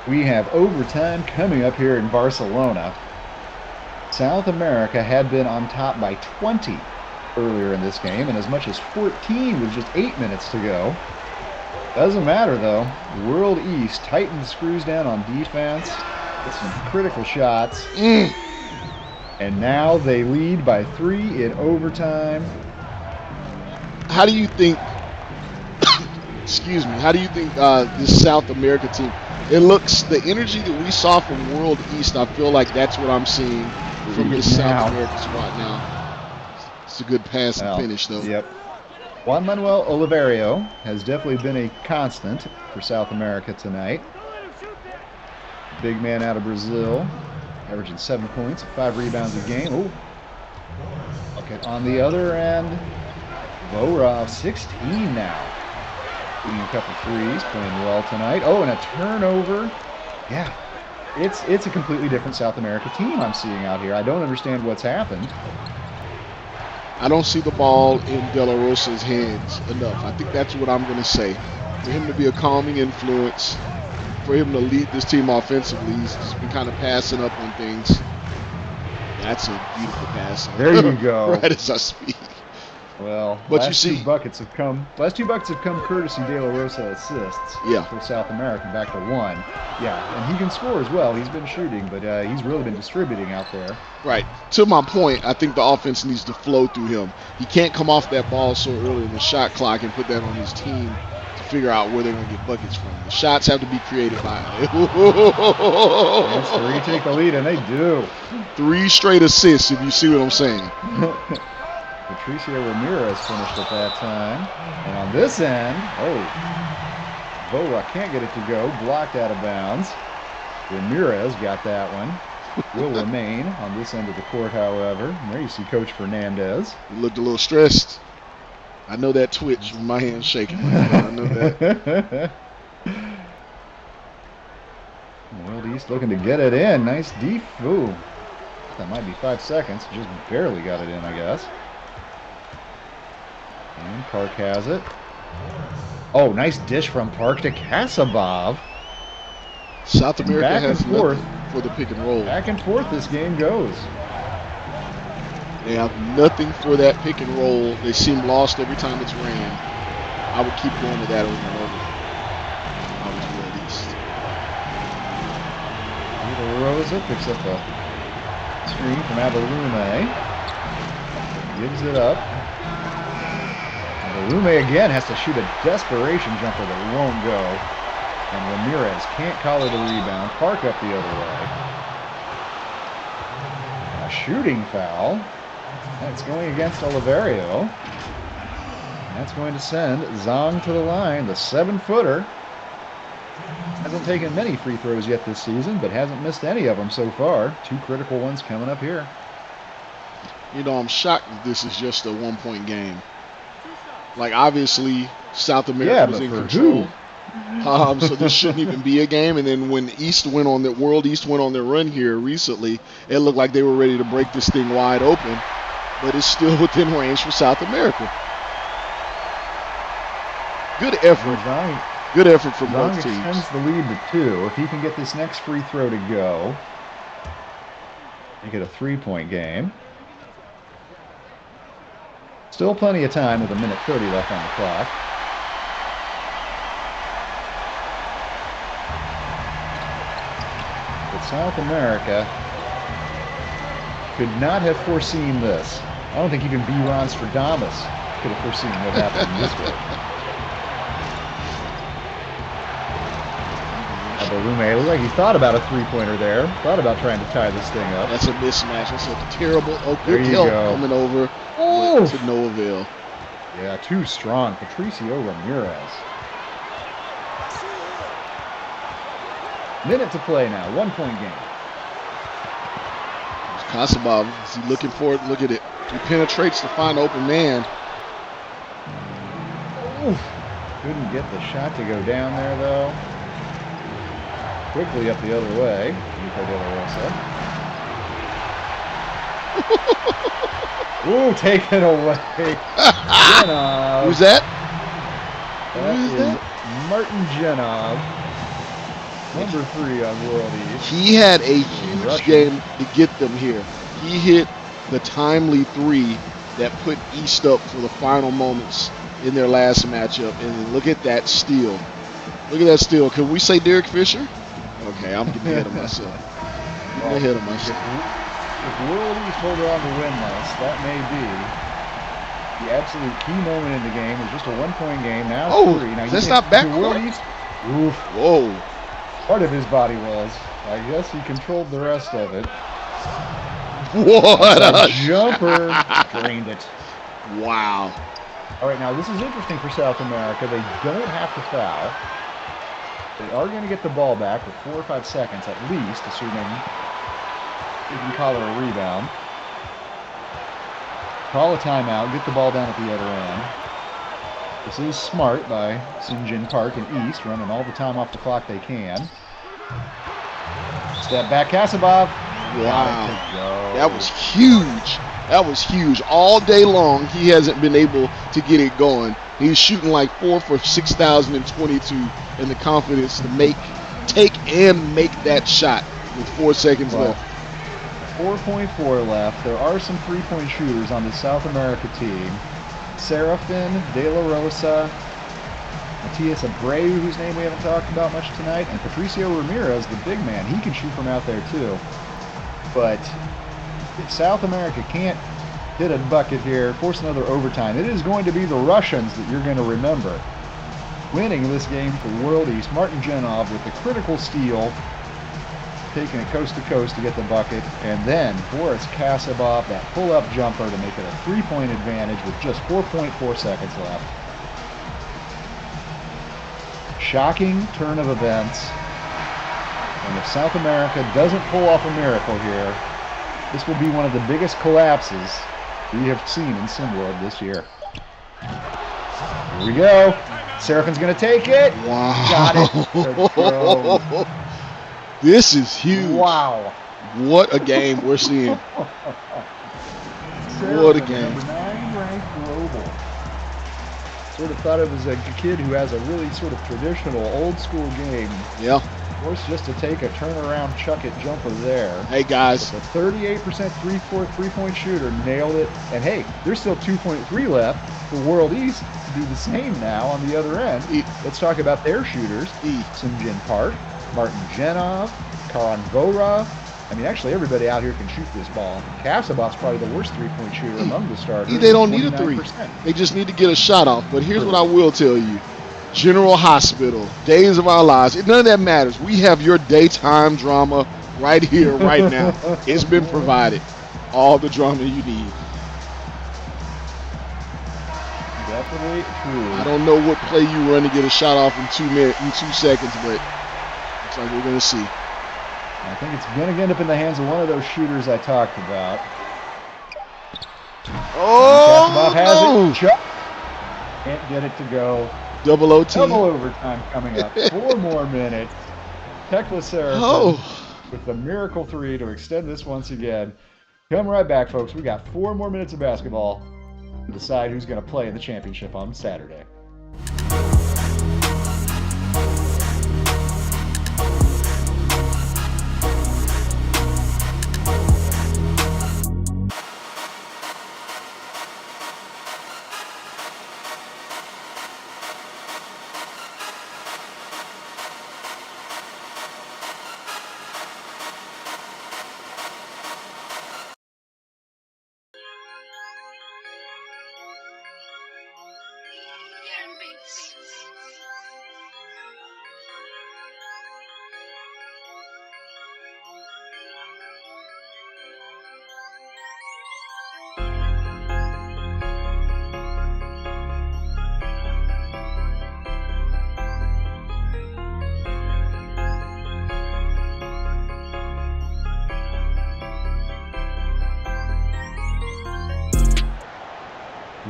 We have overtime coming up here in Barcelona. South America had been on top by 20 earlier in this game, and as much as 14 with just 8 minutes to go. Doesn't matter though. World East tightens screws down on defense. Get some critical shots. And now they lead by 3 in overtime. How do you think, excuse me, how do you think this South America team, it looks, the energy that we saw from World East, I feel like that's what I'm seeing from this South America squad now. It's a good pass and finish, though. Yep. Juan Manuel Oliverio has definitely been a constant for South America tonight. Big man out of Brazil, averaging 7 points, 5 rebounds a game. Oh. Okay, on the other end, Vorov, 16 now. Shooting a couple threes, playing well tonight. Oh, and a turnover. Yeah, it's a completely different South America team I'm seeing out here. I don't understand what's happened. I don't see the ball in De La Rosa's hands enough. I think that's what I'm going to say. For him to be a calming influence, for him to lead this team offensively, he's just been kind of passing up on things. That's a beautiful pass. There you go. Right as I speak. Well, But you last see, two buckets have come courtesy De La Rosa assists. Yeah. For South America, back to 1. Yeah, and he can score as well. He's been shooting, but he's really been distributing out there. right. To my point, I think the offense needs to flow through him. He can't come off that ball so early in the shot clock and put that on his team to figure out where they're going to get buckets from. The shots have to be created by Chance to retake the lead, and they do. 3 straight assists, if you see what I'm saying. Patricio Ramirez finished at that time. And on this end, Boa can't get it to go. Blocked out of bounds. Ramirez got that one. Will remain on this end of the court, however. And there you see Coach Fernandez. He looked a little stressed. I know that twitch with my hands shaking. I know that. World East looking to get it in. Nice deep. Ooh. That might be 5 seconds. Just barely got it in, I guess. And Park has it. Oh, nice dish from Park to Kasabov. South America back has and forth. nothing for the pick and roll. Back and forth this game goes. They have nothing for that pick and roll. They seem lost every time it's ran. I would keep going to that over and over. I was World East. De La Rosa picks up a screen from Abalume. Gives it up. Abalume again has to shoot a desperation jumper that won't go. And Ramirez can't collar the rebound. Park up the other way. A shooting foul. That's going against Oliverio. That's going to send Zhang to the line, the 7-footer. Hasn't taken many free throws yet this season, but hasn't missed any of them so far. 2 critical ones coming up here. You know, I'm shocked that this is just a 1-point game. Like, obviously, South America was in control. So this shouldn't even be a game. And then when World East went on their run here recently, it looked like they were ready to break this thing wide open. But it's still within range for South America. Good effort. Good effort from both teams. Extends the lead to 2. If he can get this next free throw to go, make it a 3-point game. Still plenty of time with 1:30 left on the clock. But South America could not have foreseen this. I don't think even B. Ron Stradamus could have foreseen what happened this way. Abalume looked like he thought about a 3-pointer there. Thought about trying to tie this thing up. That's a mismatch. That's a terrible good help coming over. Oh! To no avail. Yeah, too strong. Patricio Ramirez. Minute to play now. 1-point game. Kasabov, is he looking for it? Look at it. He penetrates to find open man. Oof. Couldn't get the shot to go down there, though. Quickly up the other way. Nico De La Rosa. Ooh, taken away. Who's that? That is Martin Genov. Number 3 on World East. He had a huge game to get them here. He hit the timely 3 that put East up for the final moments in their last matchup. And look at that steal. Look at that steal. Can we say Derek Fisher? Okay, I'm getting ahead of myself. If World East hold on to win this, that may be the absolute key moment in the game. It was just a 1-point game. Now 3. Now, that's not back. World East. Oof. Whoa. Part of his body was. I guess he controlled the rest of it. What a jumper. Drained it. Wow. All right, now this is interesting for South America. They don't have to foul. They are going to get the ball back with 4 or 5 seconds at least, assuming they can collar a rebound. Call a timeout, get the ball down at the other end. This is smart by Sinjin Park and East, running all the time off the clock they can. Step back, Kasabov. Wow. That was huge. That was huge. All day long, he hasn't been able to get it going. He's shooting like 4 for 6,022, and the confidence to take and make that shot with 4 seconds left. 4.4 left. There are some 3-point shooters on the South America team. Serafin, De La Rosa, Matias Abreu, whose name we haven't talked about much tonight, and Patricio Ramirez, the big man. He can shoot from out there too. But if South America can't hit a bucket here, force another overtime, it is going to be the Russians that you're going to remember winning this game for World East. Martin Genov with the critical steal, taking it coast to coast to get the bucket, and then Boris Kasabov, that pull-up jumper to make it a 3-point advantage with just 4.4 seconds left. Shocking turn of events, and if South America doesn't pull off a miracle here, this will be one of the biggest collapses we have seen in SimWorld this year. Here we go. Serafin's going to take it. Wow. Got it. This is huge. Wow. What a game we're seeing. What a game. Number 9 ranked global. Sort of thought it was a kid who has a really sort of traditional old school game. Yeah. Forced just to take a turnaround chuck it jumper there. Hey guys. But the 38% three-point shooter nailed it. And hey, there's still 2.3 left for World East to do the same now on the other end. Let's talk about their shooters. Sunjin Park, Martin Genov, Karan Vora. I mean, actually, everybody out here can shoot this ball. Kasabov's probably the worst three-point shooter among the starters. They don't need a three. They just need to get a shot off. But here's what I will tell you. General Hospital, Days of Our Lives, none of that matters. We have your daytime drama right here, right now. It's been provided. All the drama you need. Definitely true. I don't know what play you run to get a shot off in 2 seconds, but looks like we're going to see. I think it's going to end up in the hands of one of those shooters I talked about. Oh, has it. Chuck. Can't get it to go. Double OT. Double overtime coming up. 4 more minutes. Tekla Serafin with the miracle 3 to extend this once again. Come right back, folks. We got 4 more minutes of basketball to decide who's going to play in the championship on Saturday.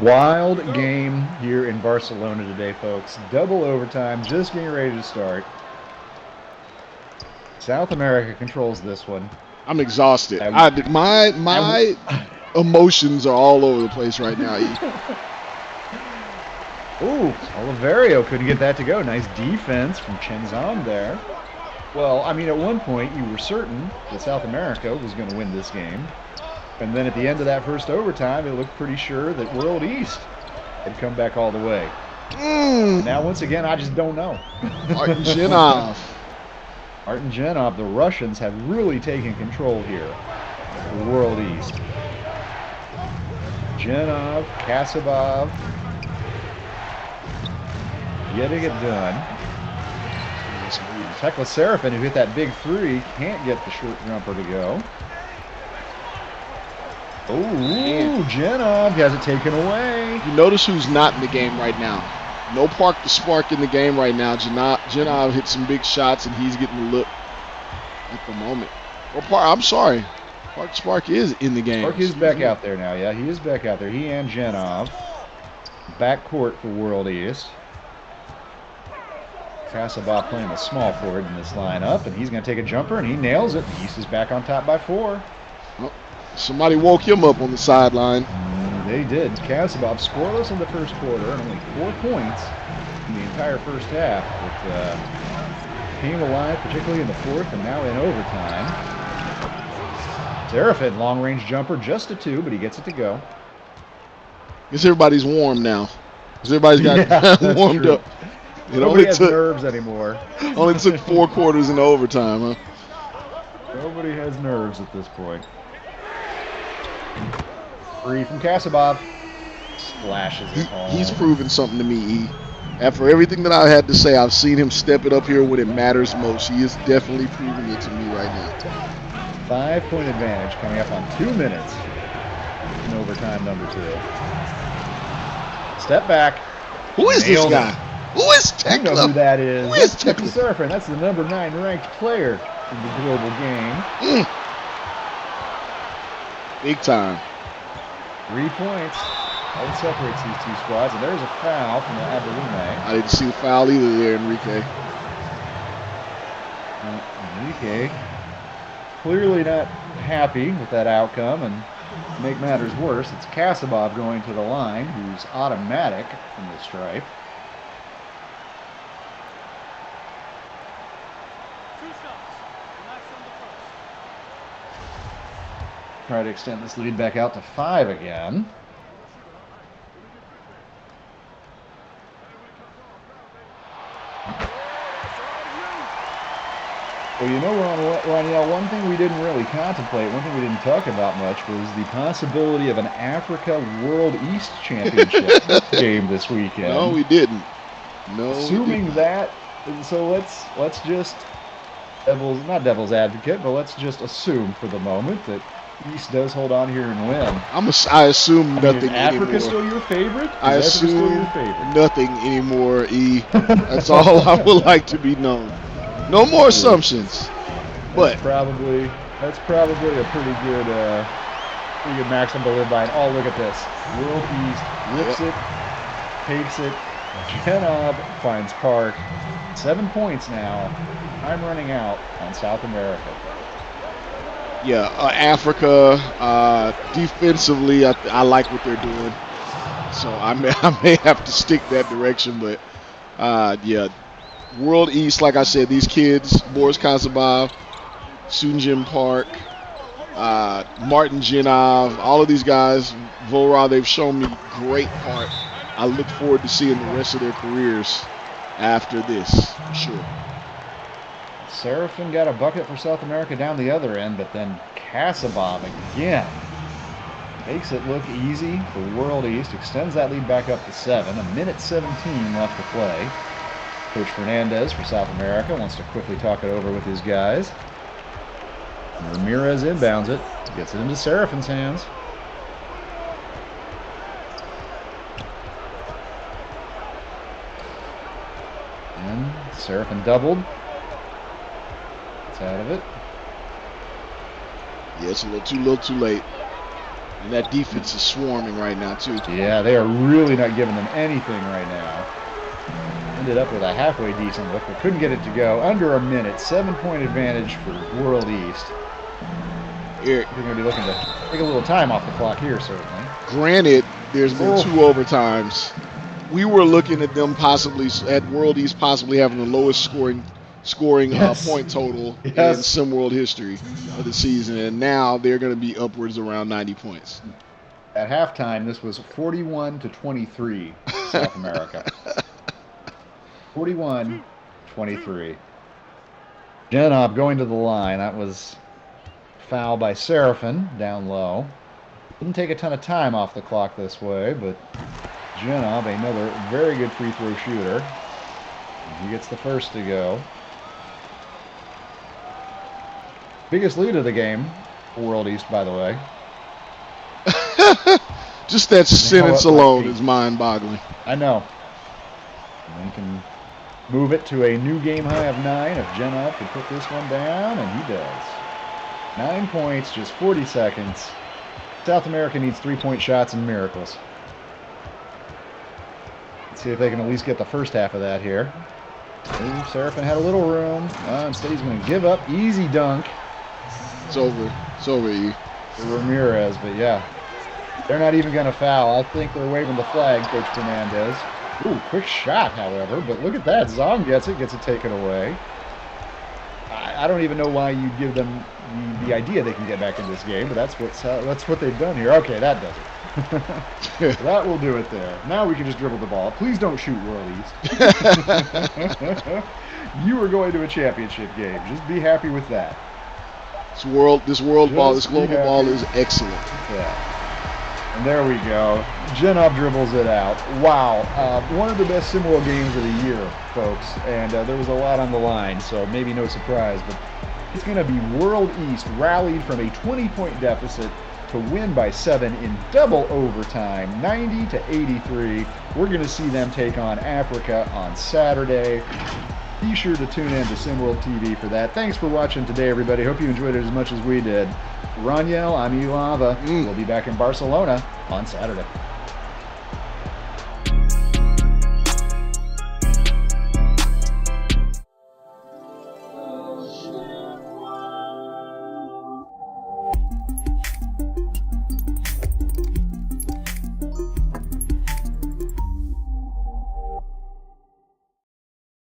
Wild game here in Barcelona today, folks. Double overtime, just getting ready to start. South America controls this one. I'm exhausted. My emotions are all over the place right now. Ooh, Oliverio couldn't get that to go. Nice defense from Chenzan there. Well, I mean, at one point you were certain that South America was going to win this game. And then at the end of that first overtime, it looked pretty sure that World East had come back all the way. Now, once again, I just don't know. Martin Genov. Martin Genov, the Russians have really taken control here for World East. Genov, Kasabov, getting it done. Tekla Serafin, who hit that big 3, can't get the short jumper to go. Oh, Genov has it taken away. You notice who's not in the game right now. No Park the Spark in the game right now. Genov hit some big shots, and he's getting the look at the moment. I'm sorry. Park Spark is in the game. Park is back out there now, yeah. He is back out there. He and Genov. Backcourt for World East. Kasabov playing the small forward in this lineup, and he's going to take a jumper, and he nails it. East is back on top by 4. Oh, somebody woke him up on the sideline. They did. Kasabov scoreless in the first quarter, and only 4 points in the entire first half. But came alive, particularly in the fourth, and now in overtime. Serafin, long-range jumper, just a 2, but he gets it to go. Guess everybody's warm now. Because everybody's got Yeah, that's warmed true. up. It Nobody has nerves anymore. only took 4 quarters in overtime, huh? Nobody has nerves at this point. Free from Kasabov. Splashes it home. He's proven something to me, E. After everything that I had to say, I've seen him step it up here when it matters most. He is definitely proving it to me right now. 5-point advantage coming up on 2 minutes in overtime number 2. Step back. Who is this Nailed guy? Who is You know who Tekla? that is. Who is That's Tekla Tekla? Surfer. That's the number 9 ranked player in the global game. Big time. 3 points. All that separates these two squads. And there's a foul from the Abalume. I didn't see the foul either there, Enrique. Enrique clearly not happy with that outcome, and to make matters worse, it's Kasabov going to the line, who's automatic from the stripe. Try to extend this lead back out to 5 again. Well, you know, Roniel, one thing we didn't really contemplate, one thing we didn't talk about much was the possibility of an Africa World East Championship game this weekend. No, we didn't. No, Assuming we didn't. that, so let's just not devil's advocate, but let's just assume for the moment that East does hold on here and win. I assume I mean, nothing is Africa anymore. still your favorite? I Is Africa still assume your favorite? nothing anymore, E. That's all I would like to be known. No more assumptions. But That's probably a pretty good maxim to live by. And oh, look at this. World East rips it, takes it. Genov finds Park. 7 points now. Time running out on South America. yeah, Africa defensively, I like what they're doing. So I may have to stick that direction, but yeah. World East, like I said, these kids, Boris Kasabov, Sunjin Park, Martin Genov, all of these guys, Vora, they've shown me great heart. I look forward to seeing the rest of their careers after this, for sure. Serafin got a bucket for South America down the other end, but then Kasabov again makes it look easy for World East, extends that lead back up to 7. 1:17 left to play. Coach Fernandez for South America wants to quickly talk it over with his guys. And Ramirez inbounds it, gets it into Serafin's hands. And Serafin doubled. It's out of it. Yeah, it's a little too late. And that defense is swarming right now, too. Yeah, they are really not giving them anything right now. Ended up with a halfway decent look, but couldn't get it to go. Under a minute, 7-point advantage for World East. Eric, They're going to be looking to take a little time off the clock here, certainly. granted, there's been 2 overtimes. We were looking at them at World East possibly having the lowest scoring Yes. point total Yes. in SimWorld history of the season, and now they're going to be upwards around 90 points. At halftime, this was 41-23, South America. 41-23. Genov going to the line. That was foul by Serafin down low. Didn't take a ton of time off the clock this way, but Genov, another very good free throw shooter. He gets the first to go. Biggest lead of the game for World East, by the way. Just that sentence it might alone be. is mind-boggling. I know. And he can move it to a new game high of 9 if Genov can put this one down, and he does. 9 points, just 40 seconds. South America needs 3-point shots and miracles. Let's see if they can at least get the first half of that here. Ooh, Serafin had a little room. Instead, he's going to give up. Easy dunk It's over. It's over, E. for Ramirez, but yeah. They're not even going to foul. I think they're waving the flag, Coach Fernandez. Ooh, quick shot, however, but look at that. Zong gets it taken away. I don't even know why you give them the idea they can get back in this game, but that's what they've done here. Okay, that does it. That will do it there. Now we can just dribble the ball. Please don't shoot worldies. You are going to a championship game. Just be happy with that. This world ball, this Just be global ball happy. is excellent. Yeah. And there we go. Genov dribbles it out. Wow. One of the best SimWorld games of the year, folks. And there was a lot on the line, so maybe no surprise. But it's going to be World East rallied from a 20-point deficit to win by 7 in double overtime, 90 to 83. We're going to see them take on Africa on Saturday. Be sure to tune in to SimWorld TV for that. Thanks for watching today, everybody. Hope you enjoyed it as much as we did. For Raniel, I'm Elava. We'll be back in Barcelona on Saturday.